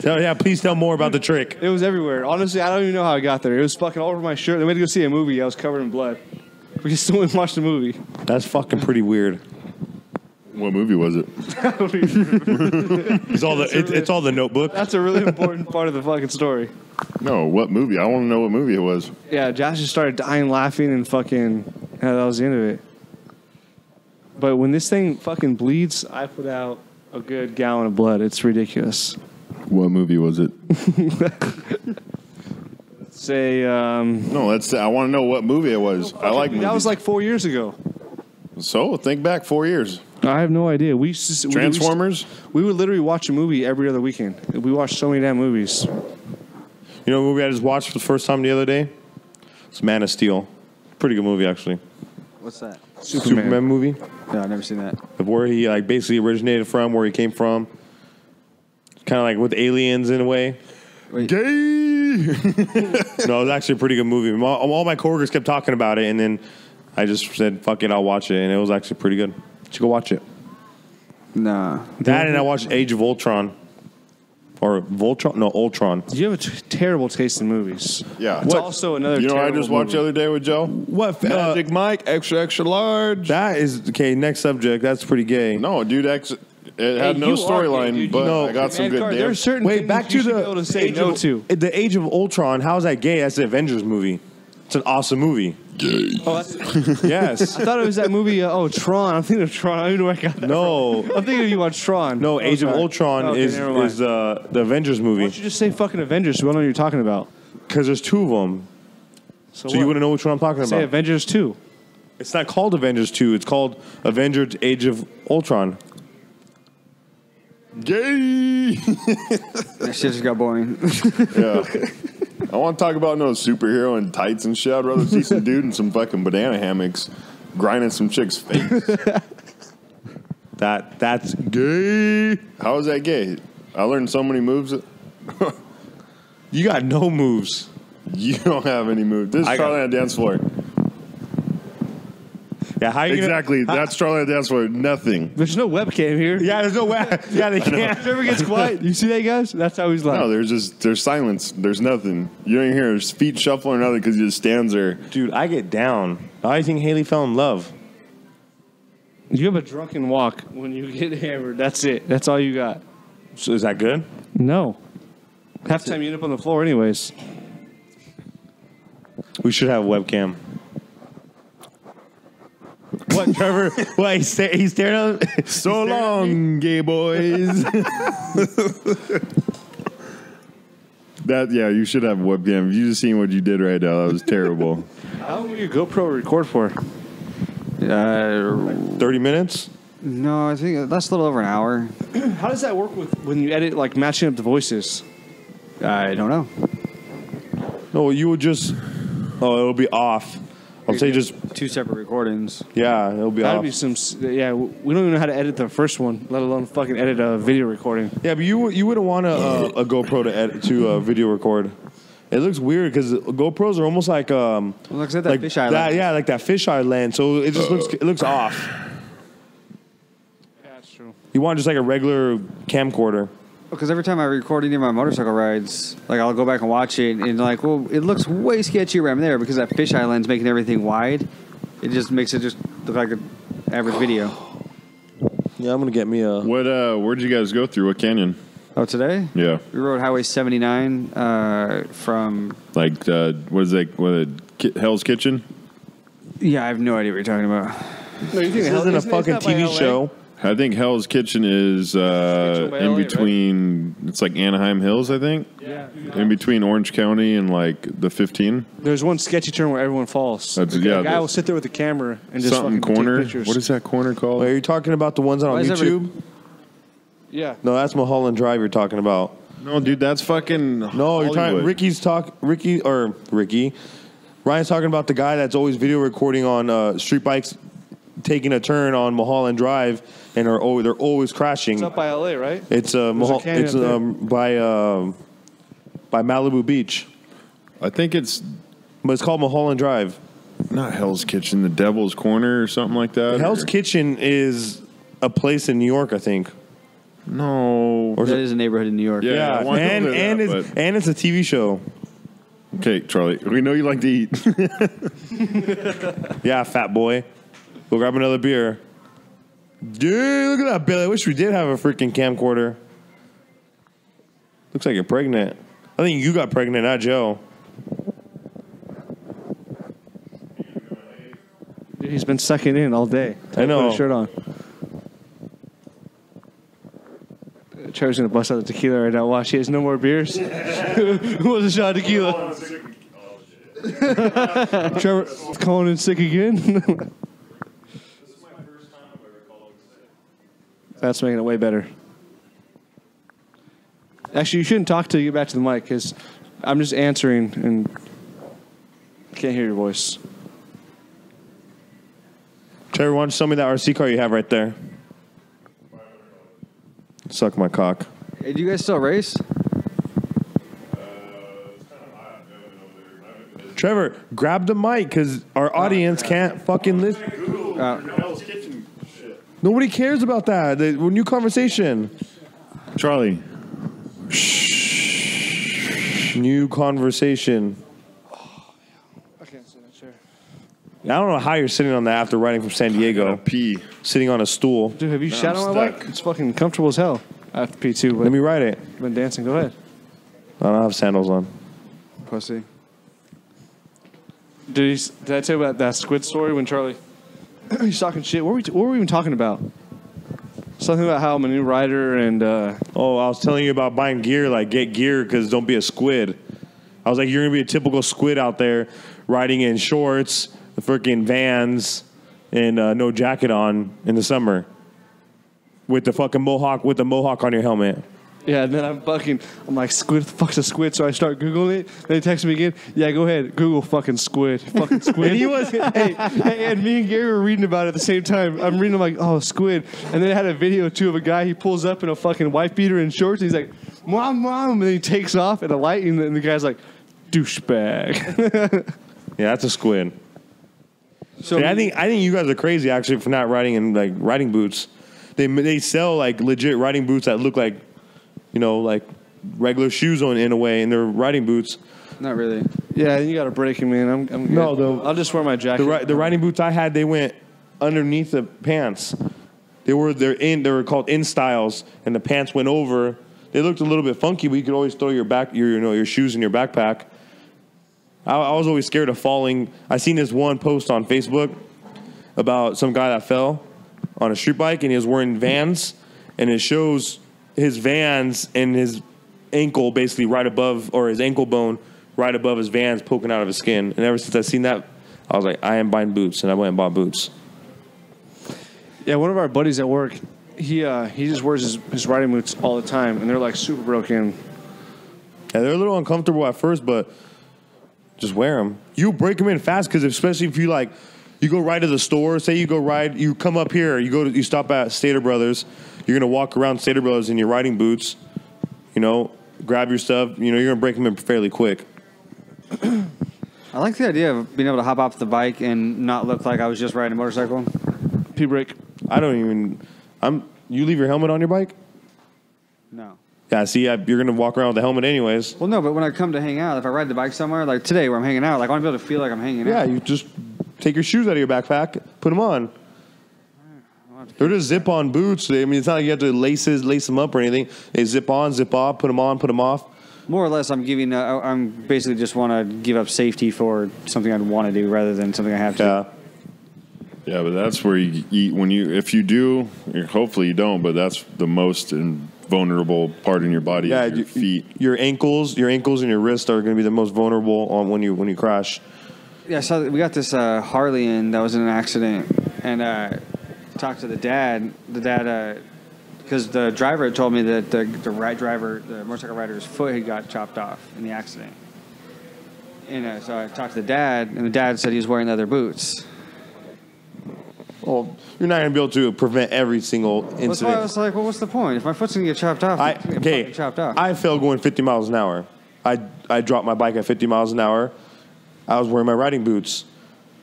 Oh, yeah, please tell more about the trick. It was everywhere. Honestly, I don't even know how I got there. It was fucking all over my shirt. Then we had to go see a movie. I was covered in blood. We just went and watched the movie. That's fucking pretty weird. What movie was it? It's all the Notebook. That's a really important part of the fucking story. No, what movie? I want to know what movie it was. Yeah, Josh just started dying laughing and fucking... Yeah, that was the end of it. But when this thing fucking bleeds, I put out a good gallon of blood. It's ridiculous. What movie was it? Say, No, I want to know what movie it was. I like movies. that was like 4 years ago. So, think back 4 years. I have no idea. We used to, Transformers? We would literally watch a movie every other weekend. We watched so many damn movies. You know what movie I just watched for the first time the other day? It's Man of Steel. Pretty good movie, actually. What's that? Superman movie. No, I've never seen that. Of where he like basically originated from, where he came from. Kind of like with aliens in a way. Gay! No, it was actually a pretty good movie. All my coworkers kept talking about it, and then I just said, fuck it, I'll watch it. And it was actually pretty good. You should go watch it. Nah. That and I watched Age of Ultron. Or Voltron? No, Ultron. You have a terrible taste in movies. Yeah. It's What? also another You know what I terrible just watched the movie. other day with Joe? What? Magic Mike, extra, extra large. That is, okay, next subject. That's pretty gay. No, dude, it had no you are gay, storyline, dude. but No. I got some Man, good Carter, damn. there's certain Wait, things back you to should the be able to say Age no of, to. The Age of Ultron. How is that gay? That's the Avengers movie. It's an awesome movie. Oh, that's, Yes. I thought it was that movie. Tron. I'm thinking of Tron. I don't know where I got that. No. I'm thinking of you watch Tron. No, Age of sorry. Ultron Okay, is never mind. the Avengers Why movie. don't you just say fucking Avengers so we all know what you're talking about? Because there's two of them. So you wouldn't know which one I'm talking Say about. Avengers 2. It's not called Avengers 2. It's called Avengers Age of Ultron. Gay! That shit just got boring. Yeah. I want to talk about no superhero in tights and shit. I'd rather see some dude in some fucking banana hammocks grinding some chick's face. That's gay. How is that gay? I learned so many moves. You got no moves. You don't have any moves. This is I got- Charlie on the dance floor. Yeah, how you Exactly. Gonna, That's Charlie on the dance floor. Nothing. There's no webcam here. yeah, there's no way. Yeah, they can't. Trevor gets quiet. You see that, guys? That's how he's like. No, there's silence. There's nothing. You don't even hear his feet shuffling or nothing because he just stands there. Dude, I get down. I think Haley fell in love. You have a drunken walk when you get hammered. That's it. That's all you got. So is that good? No. Half the time you end up on the floor anyways. We should have a webcam. What, Trevor? What, he's staring at So long, gay boys. You should have a webcam. You just seen what you did right now. That was terrible. How long will your GoPro record for? 30 minutes? No, I think that's a little over an hour. How does that work with when you edit, like matching up the voices? I don't know. No, you would just. Oh, it'll be off. I'll say just. 2 separate recordings. Yeah, it'll be That'd off. be some. Yeah, we don't even know how to edit the first one, let alone fucking edit a video recording. Yeah, but you wouldn't want a GoPro to edit to video record. It looks weird because GoPros are almost like looks like that fisheye lens. Yeah, like that fisheye lens. So it just looks off. Yeah, that's true. You want just like a regular camcorder. Because every time I record any of my motorcycle rides, like I'll go back and watch it, and like, well, it looks way sketchier when I'm there because that fisheye lens making everything wide. It just makes it just look like an average video. Yeah, I'm gonna get me a. Where'd you guys go through? What canyon? Oh, today? Yeah. We rode Highway 79 from... Like, what is it? Hell's Kitchen? Yeah, I have no idea what you're talking about. No, you think This isn't a fucking TV show. I think Hell's Kitchen is in between. Right? It's like Anaheim Hills, I think. Yeah. In between Orange County and like the 15. There's one sketchy turn where everyone falls. That's, the yeah, guy will sit there with the camera and just something fucking corner. take pictures. What is that corner called? Wait, are you talking about the ones that are on YouTube? Yeah. No, that's Mulholland Drive you're talking about. No, dude, that's fucking. No, you're talking. Ricky. Ryan's talking about the guy that's always video recording on street bikes, taking a turn on Mulholland Drive, and they're always crashing. It's up by LA, right? It's by Malibu Beach, I think it's but it's called Mulholland Drive. not Hell's Kitchen, the Devil's Corner or something like that. Hell's Kitchen is a place in New York, I think. No. Or That is a neighborhood in New York. Yeah. I wanna go there, and it's a TV show. Okay, Charlie, we know you like to eat. Yeah, fat boy. Go grab another beer. Dude, look at that belly. I wish we did have a freaking camcorder. Looks like you're pregnant. I think you got pregnant, not Joe. Dude, he's been sucking in all day. I know. Put a shirt on. Trevor's gonna bust out the tequila right now. Watch, he has no more beers. Who wants a shot of tequila? Trevor calling in sick again. That's making it way better. Actually, you shouldn't talk till you get back to the mic because I'm just answering and can't hear your voice. Trevor, why don't you show me that RC car you have right there? Suck my cock. Hey, do you guys still race? Trevor, grab the mic because our audience can't fucking listen. Nobody cares about that. New conversation. Charlie. New conversation. I can't sit in that chair. I don't know how you're sitting on that after riding from San Diego. Pee. Sitting on a stool. Dude, have you No, sat I'm on my stuck. bike? It's fucking comfortable as hell. I have to pee too, but Let me ride it. I've been dancing. Go ahead. I don't have sandals on. Pussy. Did I tell you about that squid story when Charlie he's talking shit? What were we even talking about? Something about how I'm a new rider and Oh, I was telling you about buying gear. Like, get gear because don't be a squid. I was like, you're going to be a typical squid out there riding in shorts, the freaking Vans, and no jacket on in the summer. With the fucking mohawk, with the mohawk on your helmet. yeah, and then I'm like, squid, fuck's a squid? So I start Googling it. Then he texts me again. Yeah, go ahead. Google fucking squid. Fucking squid. And he was, hey, and me and Gary were reading about it at the same time. I'm reading, I'm like, oh, squid. And then it had a video, too, of a guy. He pulls up in a fucking wife beater and shorts. And he's like, mom. And then he takes off at a light. And the guy's like, douchebag. Yeah, that's a squid. So Yeah, I think you guys are crazy, actually, for not riding in, like, riding boots. They sell, like, legit riding boots that look like, you know, like regular shoes on in a way, and they're riding boots. Not really. Yeah, you got to break him, man. I'm good. No, I'll just wear my jacket. The riding boots I had, they went underneath the pants. They were called in styles, and the pants went over. They looked a little bit funky, but you could always throw your shoes in your backpack. I was always scared of falling. I seen this one post on Facebook about some guy that fell on a street bike, and he was wearing Vans, and it shows his Vans and his ankle basically right above, or his ankle bone right above his Vans poking out of his skin. And ever since I seen that, I was like, I am buying boots, and I went and bought boots. Yeah, one of our buddies at work, he just wears his riding boots all the time, and they're like super broken. Yeah, they're a little uncomfortable at first, but just wear them. You break them in fast because especially if you like, you go ride to the store. Say you come up here, you stop at Stater Brothers. You're gonna walk around Stater Brothers in your riding boots. You know, grab your stuff. You know, you're gonna break them in fairly quick. I like the idea of being able to hop off the bike and not look like I was just riding a motorcycle. P-brake. I don't even. You leave your helmet on your bike? No. Yeah, see, you're going to walk around with the helmet anyways. Well, no, but when I come to hang out, if I ride the bike somewhere, like today where I'm hanging out, like I want to be able to feel like I'm hanging out. Yeah, you just take your shoes out of your backpack, put them on. They're just zip-on boots. I mean, it's not like you have to lace them up or anything. They zip on, zip off, put them on, put them off. More or less, I'm basically just want to give up safety for something I'd want to do rather than something I have to. Yeah. Yeah, but that's where you eat if you do, hopefully you don't, but that's the most vulnerable part in your body. Yeah, is your feet. Your ankles and your wrists are going to be the most vulnerable on when you crash. Yeah, so we got this Harley in that was in an accident, and talked to the dad. The dad, because the driver had told me that the motorcycle rider's foot had got chopped off in the accident. And so I talked to the dad, and the dad said he was wearing leather boots. Well, you're not going to be able to prevent every single incident. That's why I was like, well, what's the point? If my foot's going to get chopped off, chopped off. I failed going 50 miles an hour. I dropped my bike at 50 miles an hour. I was wearing my riding boots.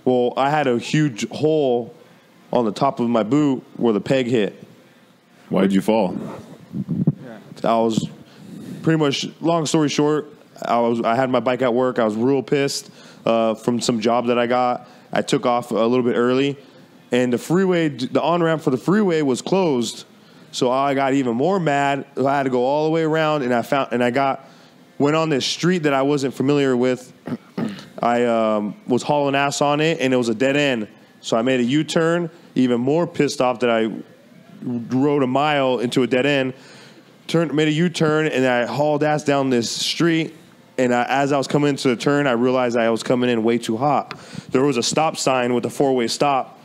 Well, I had a huge hole on the top of my boot where the peg hit. Why'd you fall? Yeah. I was pretty much, long story short, I had my bike at work. I was real pissed from some job that I got. I took off a little bit early. And the on-ramp for the freeway was closed, so I got even more mad. I had to go all the way around, and went on this street that I wasn't familiar with. I was hauling ass on it, and it was a dead end. So I made a U-turn, even more pissed off that I rode a mile into a dead end. Made a U-turn, and I hauled ass down this street. And as I was coming into the turn, I realized I was coming in way too hot. There was a stop sign with a 4-way stop.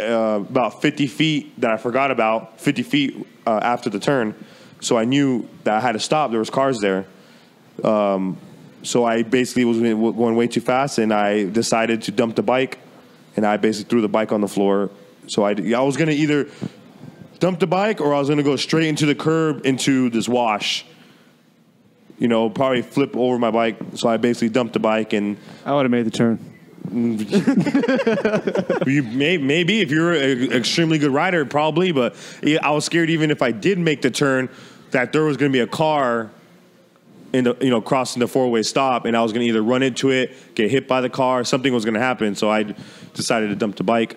About 50 feet that I forgot about, 50 feet after the turn. So I knew that I had to stop. There was cars there. So I basically was going way too fast, and I decided to dump the bike, and I basically threw the bike on the floor. So I was going to either dump the bike or I was going to go straight into the curb into this wash. You know, probably flip over my bike. So I basically dumped the bike, and I would have made the turn. Maybe if you're an extremely good rider, probably. But I was scared even if I did make the turn that there was going to be a car crossing the 4-way stop, and I was going to either run into it, get hit by the car, something was going to happen. So I decided to dump the bike.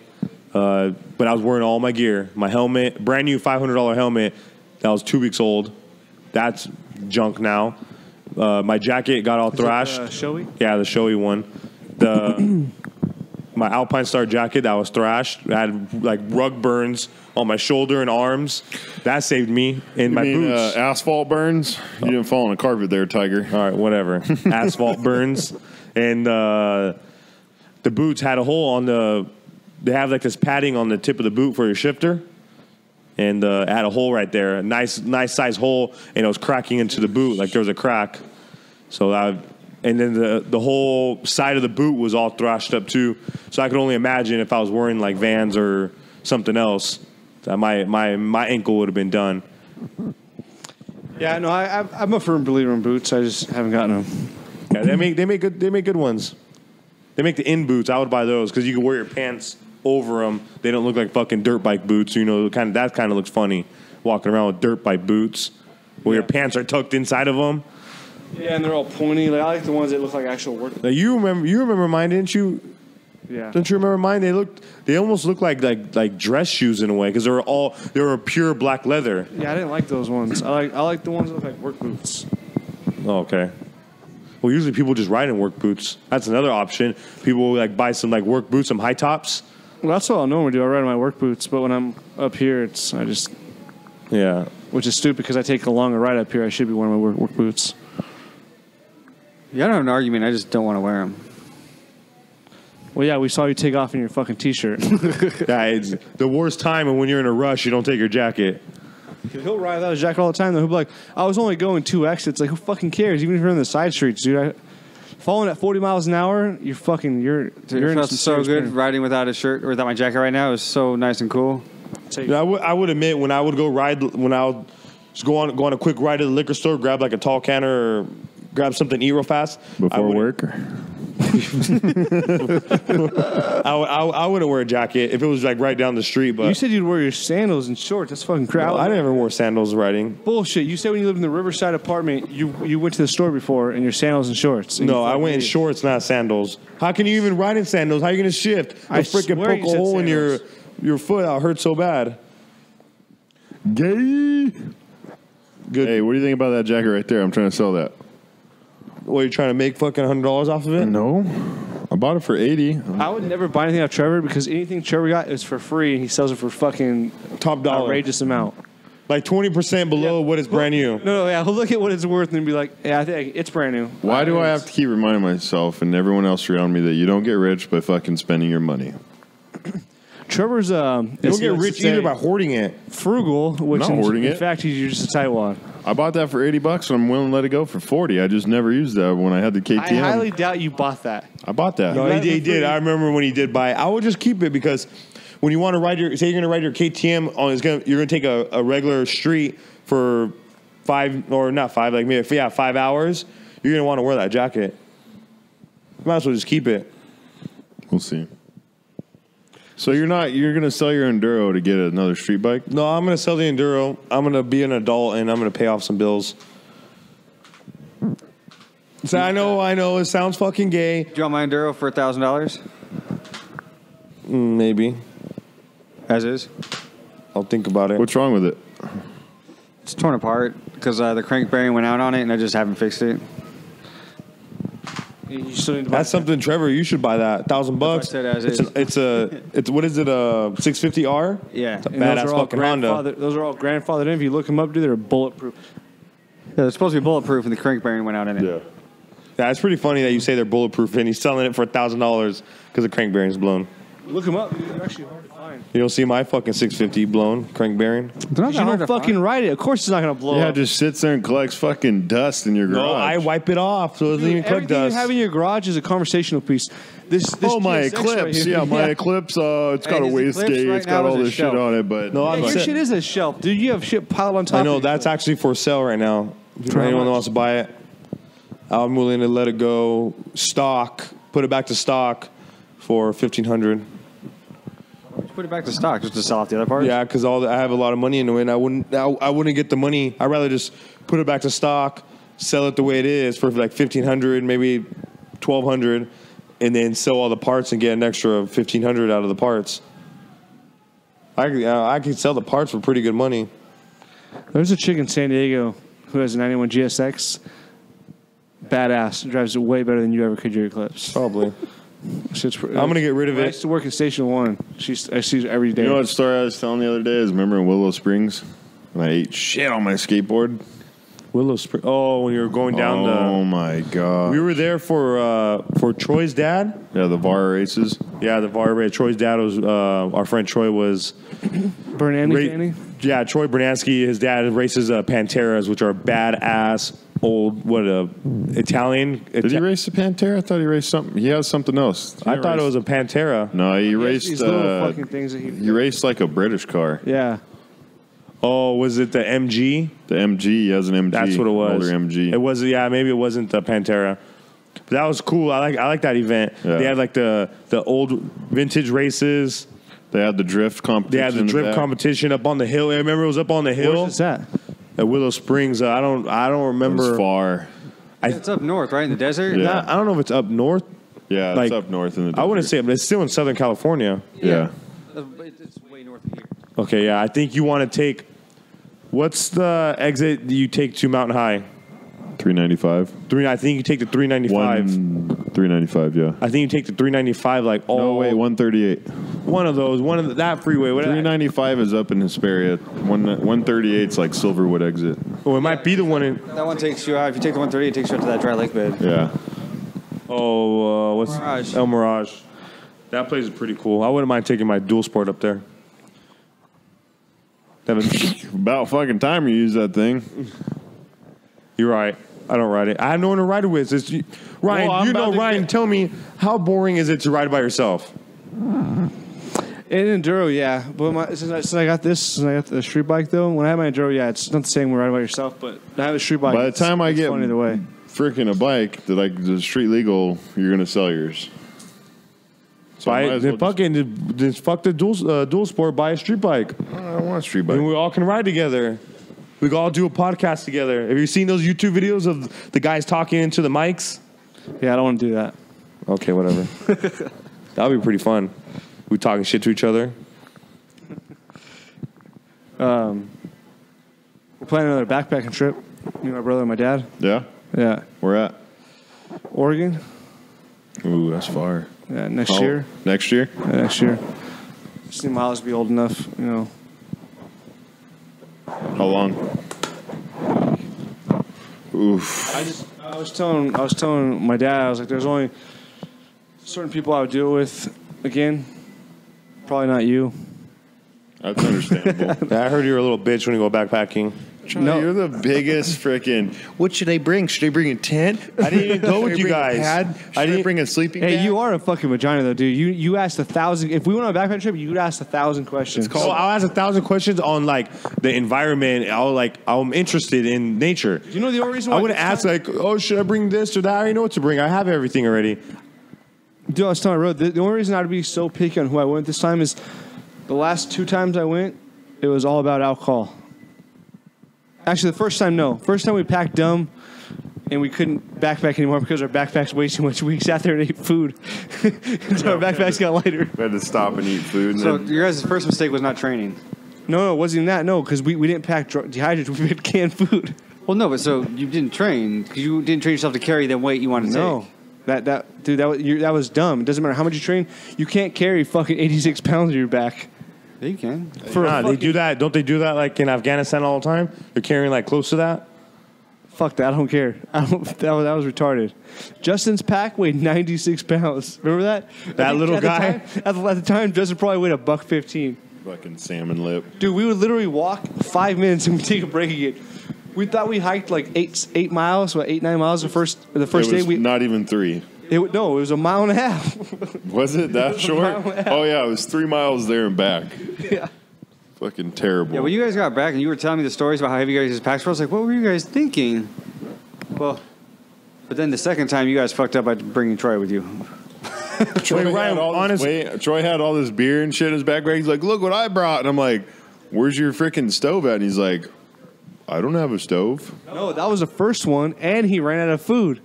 But I was wearing all my gear, my helmet, brand new $500 helmet that was 2 weeks old. That's junk now. My jacket got all thrashed. Showy? Yeah, the showy one. My Alpine Star jacket that was thrashed. I had like rug burns on my shoulder and arms. That saved me in my boots. Asphalt burns? You didn't fall on a carpet there, Tiger. All right, whatever. Asphalt burns. And the boots had a hole on they have like this padding on the tip of the boot for your shifter. And it had a hole right there, a nice size hole, and it was cracking into the boot. Like there was a crack. And then the whole side of the boot was all thrashed up too. So I could only imagine if I was wearing like Vans or something else, that my ankle would have been done. Yeah, no, I'm a firm believer in boots. I just haven't gotten them. Yeah, they make good ones. They make the in boots. I would buy those because you can wear your pants over them. They don't look like fucking dirt bike boots. You know, that kind of looks funny walking around with dirt bike boots where your pants are tucked inside of them. Yeah, and they're all pointy. Like I like the ones that look like actual work. Now, you remember mine, didn't you? Yeah. Don't you remember mine? They almost look like dress shoes in a way because they were pure black leather. Yeah, I didn't like those ones. I like the ones that look like work boots. Oh, okay. Well, usually people just ride in work boots. That's another option. People like buy some like work boots, some high tops. Well, that's what I'll normally do. I ride in my work boots, but when I'm up here, Yeah. Which is stupid because I take a longer ride up here. I should be wearing my work boots. Yeah, I don't have an argument. I just don't want to wear them. Well, yeah, we saw you take off in your fucking t-shirt. Yeah, it's the worst time, and when you're in a rush, you don't take your jacket. He'll ride without his jacket all the time. Though he'll be like, "I was only going 2 exits." Like, who fucking cares? Even if you're in the side streets, dude. Following at 40 miles an hour, you're Dude, in it felt some so serious good pain. riding without a shirt or without my jacket right now. It was so nice and cool. Yeah, I would admit when I would go ride, when I would just go on a quick ride to the liquor store, grab like a tall canner or grab something to eat real fast. Before work? I wouldn't wear a jacket if it was like right down the street. But You said you'd wear your sandals and shorts. That's fucking crap. I never wore sandals riding. Bullshit. You said when you lived in the Riverside apartment, you went to the store before in your sandals and shorts. And No, you I fucking went in idiot. shorts, not sandals. How can you even ride in sandals? How are you going to shift? I I freaking swear poke you a said hole in sandals. your foot. I'll hurt so bad. Gay. Good. Hey, what do you think about that jacket right there? I'm trying to sell that. What, are you trying to make fucking $100 off of it? No. I bought it for 80. I would never buy anything off Trevor because anything Trevor got is for free and he sells it for fucking Top dollar. outrageous amount. Like 20% below what is brand new. No, yeah, he'll look at what it's worth and be like, yeah, I think it's brand new. Why do I have to keep reminding myself and everyone else around me that you don't get rich by fucking spending your money? Trevor's You don't get rich either by hoarding it. frugal, which not hoarding in it. fact he's just a tightwad. I bought that for $80 and I'm willing to let it go for 40. I just never used that when I had the KTM. I highly doubt you bought that. I bought that. No, got it he for did. free. I remember when he did buy it. I would just keep it because when you want to ride your, say you're going to ride your KTM on, you're going to take a regular street for 5 hours. You're going to want to wear that jacket. You might as well just keep it. We'll see. So you're going to sell your Enduro to get another street bike? No, I'm going to sell the Enduro. I'm going to be an adult and I'm going to pay off some bills. So I know, it sounds fucking gay. Do you want my Enduro for $1,000? Maybe. As is. I'll think about it. What's wrong with it? It's torn apart because the crank bearing went out on it and I just haven't fixed it. You still need to buy That's something, Trevor. You should buy that. $1,000. said as It's what is it? A 650R? Yeah. It's a And badass fucking Honda. Those are all grandfathered in. If you look them up, dude, they're bulletproof. Yeah, they're supposed to be bulletproof and the crank bearing went out in it. Yeah, it's pretty funny that you say they're bulletproof and he's selling it for $1,000 because the crank bearing's blown. Look them up, dude. They're actually hard to find. You don't see my fucking 650 blown crank bearing? They're not You don't fucking ride it. Of course, it's not gonna blow Yeah, up. just sits there and collects fucking dust in your garage. No, I wipe it off so it doesn't even collect Everything dust. you have in your garage is a conversational piece. This Oh, my GSX right Eclipse. here. Yeah, my Eclipse. It's got Hey, a this waist Eclipse gate. right It's got now all is a this shit shelf. on it, but No, Yeah, I'm your upset. shit is a shelf, dude. You have shit piled on top. I know, of that's each actually for sale right now. If For how anyone that much? wants to buy it, I'm willing to let it go stock, put it back to stock for $1,500. Put it back to stock just to sell off the other parts. Yeah, because I have a lot of money into it. And I wouldn't get the money. I'd rather just put it back to stock, sell it the way it is for like $1,500, maybe $1,200, and then sell all the parts and get an extra $1,500 out of the parts. I could sell the parts for pretty good money. There's a chick in San Diego who has a 91 GSX. Badass. Drives it way better than you ever could your Eclipse. Probably. I'm gonna get rid of I it. used to work at Station 1. I see her every day. you know what story I was telling the other day is remember in Willow Springs when I ate shit on my skateboard? Willow Spring. Oh, when you were going down Oh my god. we were there for Troy's dad. Yeah, the VAR races. Yeah, the VAR race. Troy's dad was our friend Troy was. Bernanke Fanny? Yeah, Troy Bernansky. His dad races Panteras, which are badass old Italian. Did he race the Pantera? I thought he raced something. He has something else. I thought it was a Pantera. No, he He has raced. these little fucking things that He raced like a British car. Yeah. Oh, was it the MG? The MG. He has an MG. That's what it was. Older MG. It was. Yeah, maybe it wasn't the Pantera. But that was cool. I like that event. Yeah. They had like the old vintage races. They had the drift competition. They had the in drift back. competition up on the hill. I remember it was up on the hill Where's that? at Willow Springs. I don't It remember. was far. It's up north, right in the desert. Yeah. I don't know if it's up north. Yeah, Like, it's up north in the. I wouldn't desert. say it, but it's still in Southern California. Yeah. It's way north of here. Okay, yeah. I think you want to take. What's the exit you take to Mountain High? 395. I think you take the 395. 395. Yeah. I think you take the 395 like all. No, wait, 138. One of those. That freeway. What? 395 is up in Hesperia. 138 is like Silverwood exit. Oh, it might be the one in. That one takes you out. If you take the 130, it takes you out to that dry lake bed. Yeah. Oh, what's Mirage. El Mirage? That place is pretty cool. I wouldn't mind taking my dual sport up there. About fucking time you use that thing. You're right. I don't ride it. I have no one to ride it with. Ryan, Well, Ryan, tell me, how boring is it to ride by yourself? In enduro, yeah. But since I got the street bike though, when I have my enduro, yeah, it's not the same when you ride by yourself. But I have a street bike. By the time I get fun either way. freaking a bike the street legal, you're gonna sell yours. So I might as well just fuck the dual sport. Buy a street bike, I don't want a street bike. and we all can ride together. We can all do a podcast together. Have you seen those YouTube videos of the guys talking into the mics? Yeah, I don't want to do that. Okay, whatever. That would be pretty fun. We talking shit to each other. We're planning another backpacking trip. Me, my brother, and my dad. Yeah, Yeah, where at? Oregon. Ooh, that's far. Yeah, next year. Next year? Yeah, next year. Just need Miles to be old enough, you know. How long? Oof. I was telling my dad, I was like, there's only certain people I would do it with. Again, probably not you. That's understandable. Yeah, I heard you were a little bitch when you go backpacking. No, you're the biggest freaking. What should I bring? Should I bring a tent? I didn't even go with you guys. Should I bring a sleeping pad? Hey, you are a fucking vagina though, dude. You asked 1,000. If we went on a backpack trip, you'd ask 1,000 questions. So I'll ask 1,000 questions on like the environment. I'm interested in nature. Do you know the only reason why I wouldn't ask like, oh, should I bring this or that? I already know what to bring. I have everything already. Dude, I was telling my brother, the only reason I'd be so picky on who I went this time is the last 2 times I went, it was all about alcohol. Actually, the first time, no. First time we packed dumb, and we couldn't backpack anymore because our backpacks way too much. We sat there and ate food. So our backpacks got lighter. We had to stop and eat food. And So then, your guys' first mistake was not training. No, it wasn't even that. No, because we didn't pack dehydrated. We had canned food. Well, no, but so you didn't train because you didn't train yourself to carry the weight you wanted to No. take. That was dumb. It doesn't matter how much you train. You can't carry fucking 86 pounds on your back. Yeah, you can. They do that. Don't they do that like in Afghanistan all the time? They're carrying like close to that. Fuck that. I don't care. That was retarded. Justin's pack weighed 96 pounds. Remember that? That little guy? At the time, Justin probably weighed $1.15. fucking salmon lip. Dude, we would literally walk 5 minutes and we'd take a break again. We thought we hiked like 8 miles, 9 miles the first day. It was not even 3. It was a mile and a half. Was it that short? Oh, yeah, it was 3 miles there and back. Yeah. Fucking terrible. Yeah, when you guys got back and you were telling me the stories about how heavy you guys' packs were, I was like, what were you guys thinking? Well, but then the second time you guys fucked up by bringing Troy with you. Troy had all this beer and shit in his backpack. He's like, look what I brought. And I'm like, where's your freaking stove at? And he's like, I don't have a stove. No, that was the first one, and he ran out of food.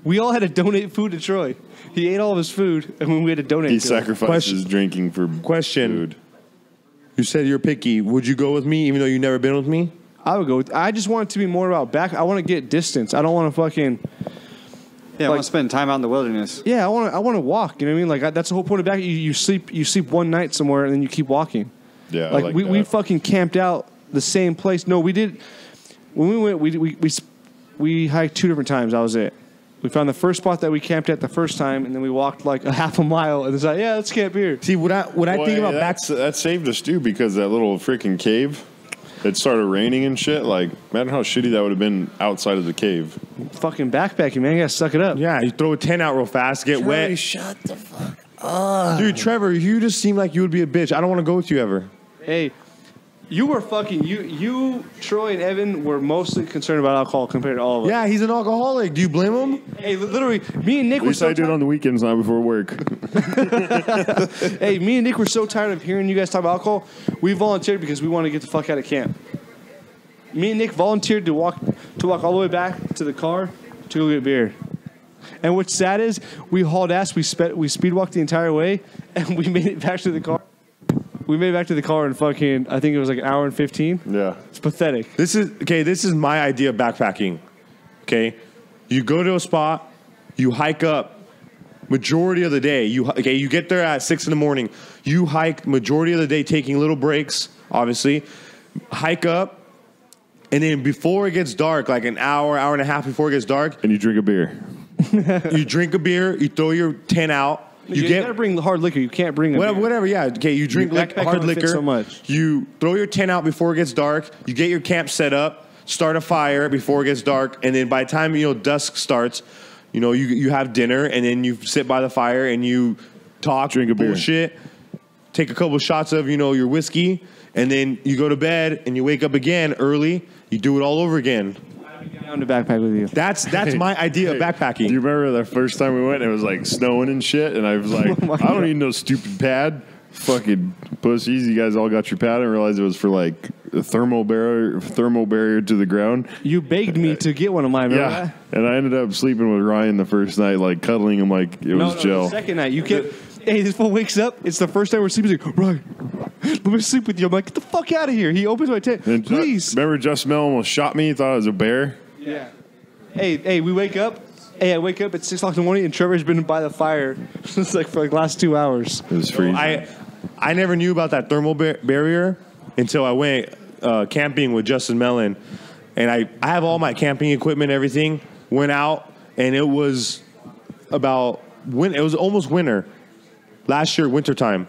We all had to donate food to Troy. He ate all of his food, and when we had to donate He to him. sacrifices drinking for food. You said you're picky. Would you go with me even though you've never been with me? I would go with, I just want it to be more about back. I want to get distance. I don't want to fucking... Yeah, I want to spend time out in the wilderness. Yeah, I want to walk. You know what I mean? Like that's the whole point of back. You sleep one night somewhere and then you keep walking. Yeah, like we fucking camped out the same place. No, we did. When we went, we hiked 2 different times. That was it. We found the first spot that we camped at the first time, and then we walked like a half a mile, and it's like, yeah, let's camp here. See, what I think about that saved us too, because that little freaking cave, it started raining and shit. Like, imagine how shitty that would have been outside of the cave. Fucking backpacking, man. You gotta suck it up. Yeah, you throw a tent out real fast, get wet. Shut the fuck up. Dude, Trevor, you just seem like you would be a bitch. I don't want to go with you ever. Hey, you were fucking you, Troy, and Evan were mostly concerned about alcohol compared to all of us. Yeah, he's an alcoholic. Do you blame him? Hey, literally, me and Nick At were least so I do it on the weekends, not before work. Hey, me and Nick were so tired of hearing you guys talk about alcohol, we volunteered because we want to get the fuck out of camp. Me and Nick volunteered to walk all the way back to the car to go get beer. And what's sad is we hauled ass, we speed walked the entire way, and we made it back to the car. We made it back to the car in fucking, I think it was like an hour and 15. Yeah. It's pathetic. This is my idea of backpacking. Okay? You go to a spot, you hike up majority of the day. You get there at 6 in the morning. You hike majority of the day, taking little breaks, obviously. Hike up, and then before it gets dark, like an hour and a half before it gets dark, And you drink a beer. you drink a beer, you throw your tent out, You gotta bring the hard liquor. You can't bring whatever. Yeah. Okay. You drink hard liquor. So much. You throw your tent out before it gets dark. You get your camp set up. Start a fire before it gets dark, and then by the time dusk starts, you have dinner, and then you sit by the fire and you talk, drink a beer, bullshit, take a couple shots of your whiskey, and then you go to bed and you wake up again early. You do it all over again. Down to backpack with you. That's my idea of backpacking. Do you remember the first time we went? It was like snowing and shit, and I was like, I don't need no stupid pad. Fucking pussies! You guys all got your pad and realized it was for like a thermal barrier to the ground. You begged me to get one of mine. Remember that? And I ended up sleeping with Ryan the first night, like cuddling him like it was gel. The second night, you kept. Hey, this fool wakes up. It's the first time we're sleeping. He's like, Ryan, let me sleep with you. I'm like, get the fuck out of here. He opens my tent. And please. Remember, Just Mel almost shot me. He thought I was a bear. Yeah. Hey, we wake up. Hey, I wake up at 6 o'clock in the morning, and Trevor's been by the fire since for the last 2 hours. It was freezing. I never knew about that thermal barrier until I went camping with Justin Mellon, and I have all my camping equipment, everything. Went out, and it was it was almost winter. Last year, wintertime,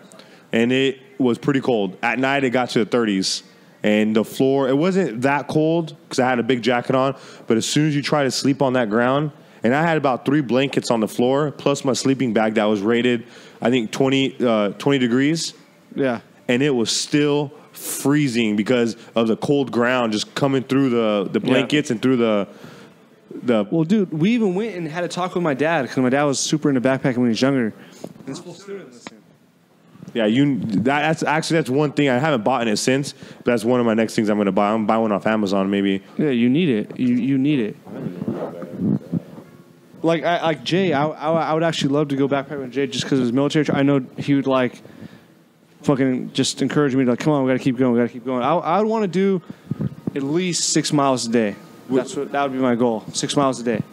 and it was pretty cold. At night, it got to the 30s, and the floor, it wasn't that cold because I had a big jacket on, but as soon as you try to sleep on that ground, and I had about 3 blankets on the floor, plus my sleeping bag that was rated, I think, 20 degrees. Yeah. And it was still freezing because of the cold ground just coming through the blankets and through the. Well, dude, we even went and had a talk with my dad because my dad was super into backpacking when he was younger. And this yeah, that's one thing I haven't bought in it since, but that's one of my next things I'm going to buy. I'm going to buy one off Amazon maybe. Yeah, you need it. You need it. Like Jay, I would actually love to go backpack with Jay just because of his military. I know he would like fucking just encourage me to like, come on, we got to keep going. I would want to do at least 6 miles a day. That would be my goal. 6 miles a day.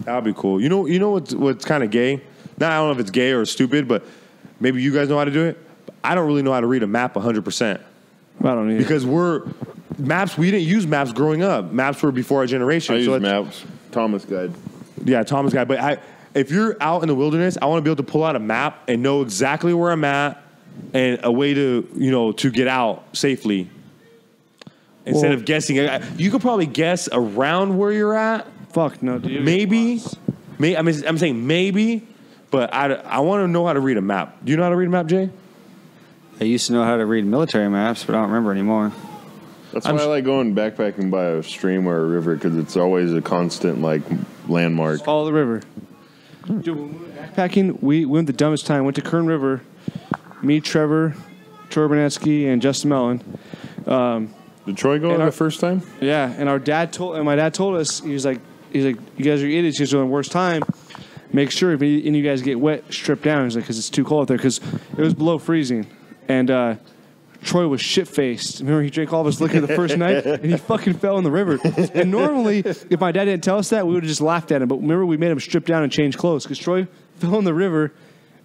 That would be cool. You know what's kind of gay? Now I don't know if it's gay or stupid, but maybe you guys know how to do it. I don't really know how to read a map 100%. I don't either. Because we didn't use maps growing up. Maps were before our generation. I use maps. Thomas Guide. Yeah, Thomas Guide. But if you're out in the wilderness, I want to be able to pull out a map and know exactly where I'm at and a way to get out safely. Instead of guessing. You could probably guess around where you're at. Fuck no, dude. Maybe. I'm saying maybe, but I want to know how to read a map. Do you know how to read a map, Jay? I used to know how to read military maps, but I don't remember anymore. That's why I like going backpacking by a stream or a river because it's always a constant like landmark. Follow the river. Dude, when we were backpacking, we went the dumbest time. Went to Kern River. Me, Trevor, Turbineski, and Justin Mellon. Did Troy go the first time? Yeah, and my dad told us he's like you guys are idiots. You're on the worst time. Make sure if any of you guys get wet, strip down. He's like because it's too cold out there because it was below freezing. And Troy was shit-faced. Remember, he drank all of his liquor the first night, and he fucking fell in the river. And normally, if my dad didn't tell us that, we would have just laughed at him. But remember, we made him strip down and change clothes because Troy fell in the river,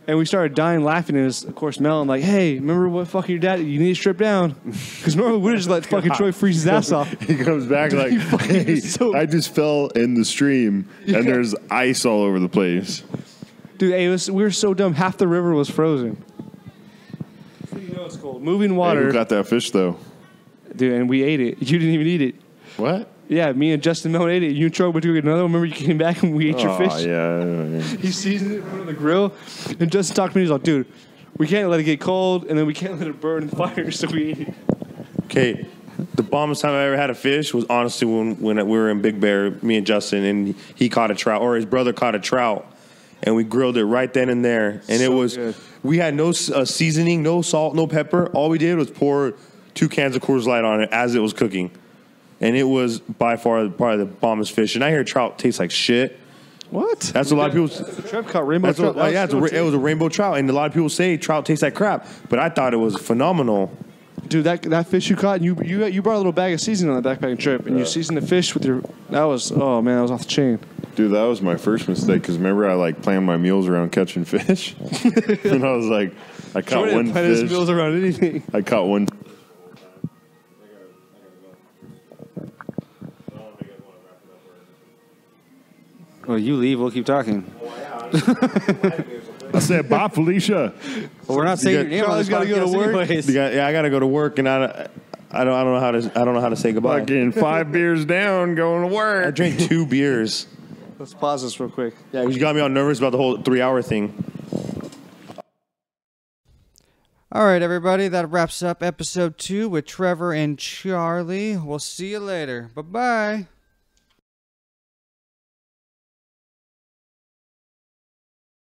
and we started dying laughing. And it was, of course, Mel. I'm like, hey, remember what fucking your dad? You need to strip down. Because normally, we would have just let fucking Troy freeze his ass off. He comes back like, hey, I just fell in the stream, and there's ice all over the place. Dude, we were so dumb. Half the river was frozen. You know it's cold. Moving water. Hey, who got that fish, though? Dude, and we ate it. You didn't even eat it. What? Yeah, me and Justin Mellon ate it. You and Troy went to get another one. Remember you came back and we ate your fish? Yeah. He seasoned it, put it on the grill. And Justin talked to me. He's like, dude, we can't let it get cold, and then we can't let it burn in the fire, so we ate it. Okay, the bombest time I ever had a fish was honestly when we were in Big Bear, me and Justin, and he caught a trout, or his brother caught a trout, and we grilled it right then and there. And so it was, good. We had no seasoning, no salt, no pepper. All we did was pour 2 cans of Coors Light on it as it was cooking. And it was by far probably the bombest fish. And I hear trout tastes like shit. What? That's a lot of people. Trev caught rainbow trout. It was a rainbow trout, and a lot of people say trout tastes like crap. But I thought it was phenomenal. Dude, that fish you caught, and you brought a little bag of seasoning on that backpacking trip, and you seasoned the fish with your. That was off the chain. Dude, that was my first mistake because remember I like planned my meals around catching fish, and I was like, I caught one plan fish. his meals around anything. I caught one. Well, you leave. We'll keep talking. I said, bye, Felicia. Well, we're not saying your name on Charlie's this gotta go to podcast work. anyways. I gotta go to work, and I don't know how to say goodbye. Fucking 5 beers down, going to I work. drank 2 beers. Let's pause this real quick. Yeah, you got me all nervous about the whole 3-hour thing. All right, everybody, that wraps up episode 2 with Trevor and Charlie. We'll see you later. Bye-bye.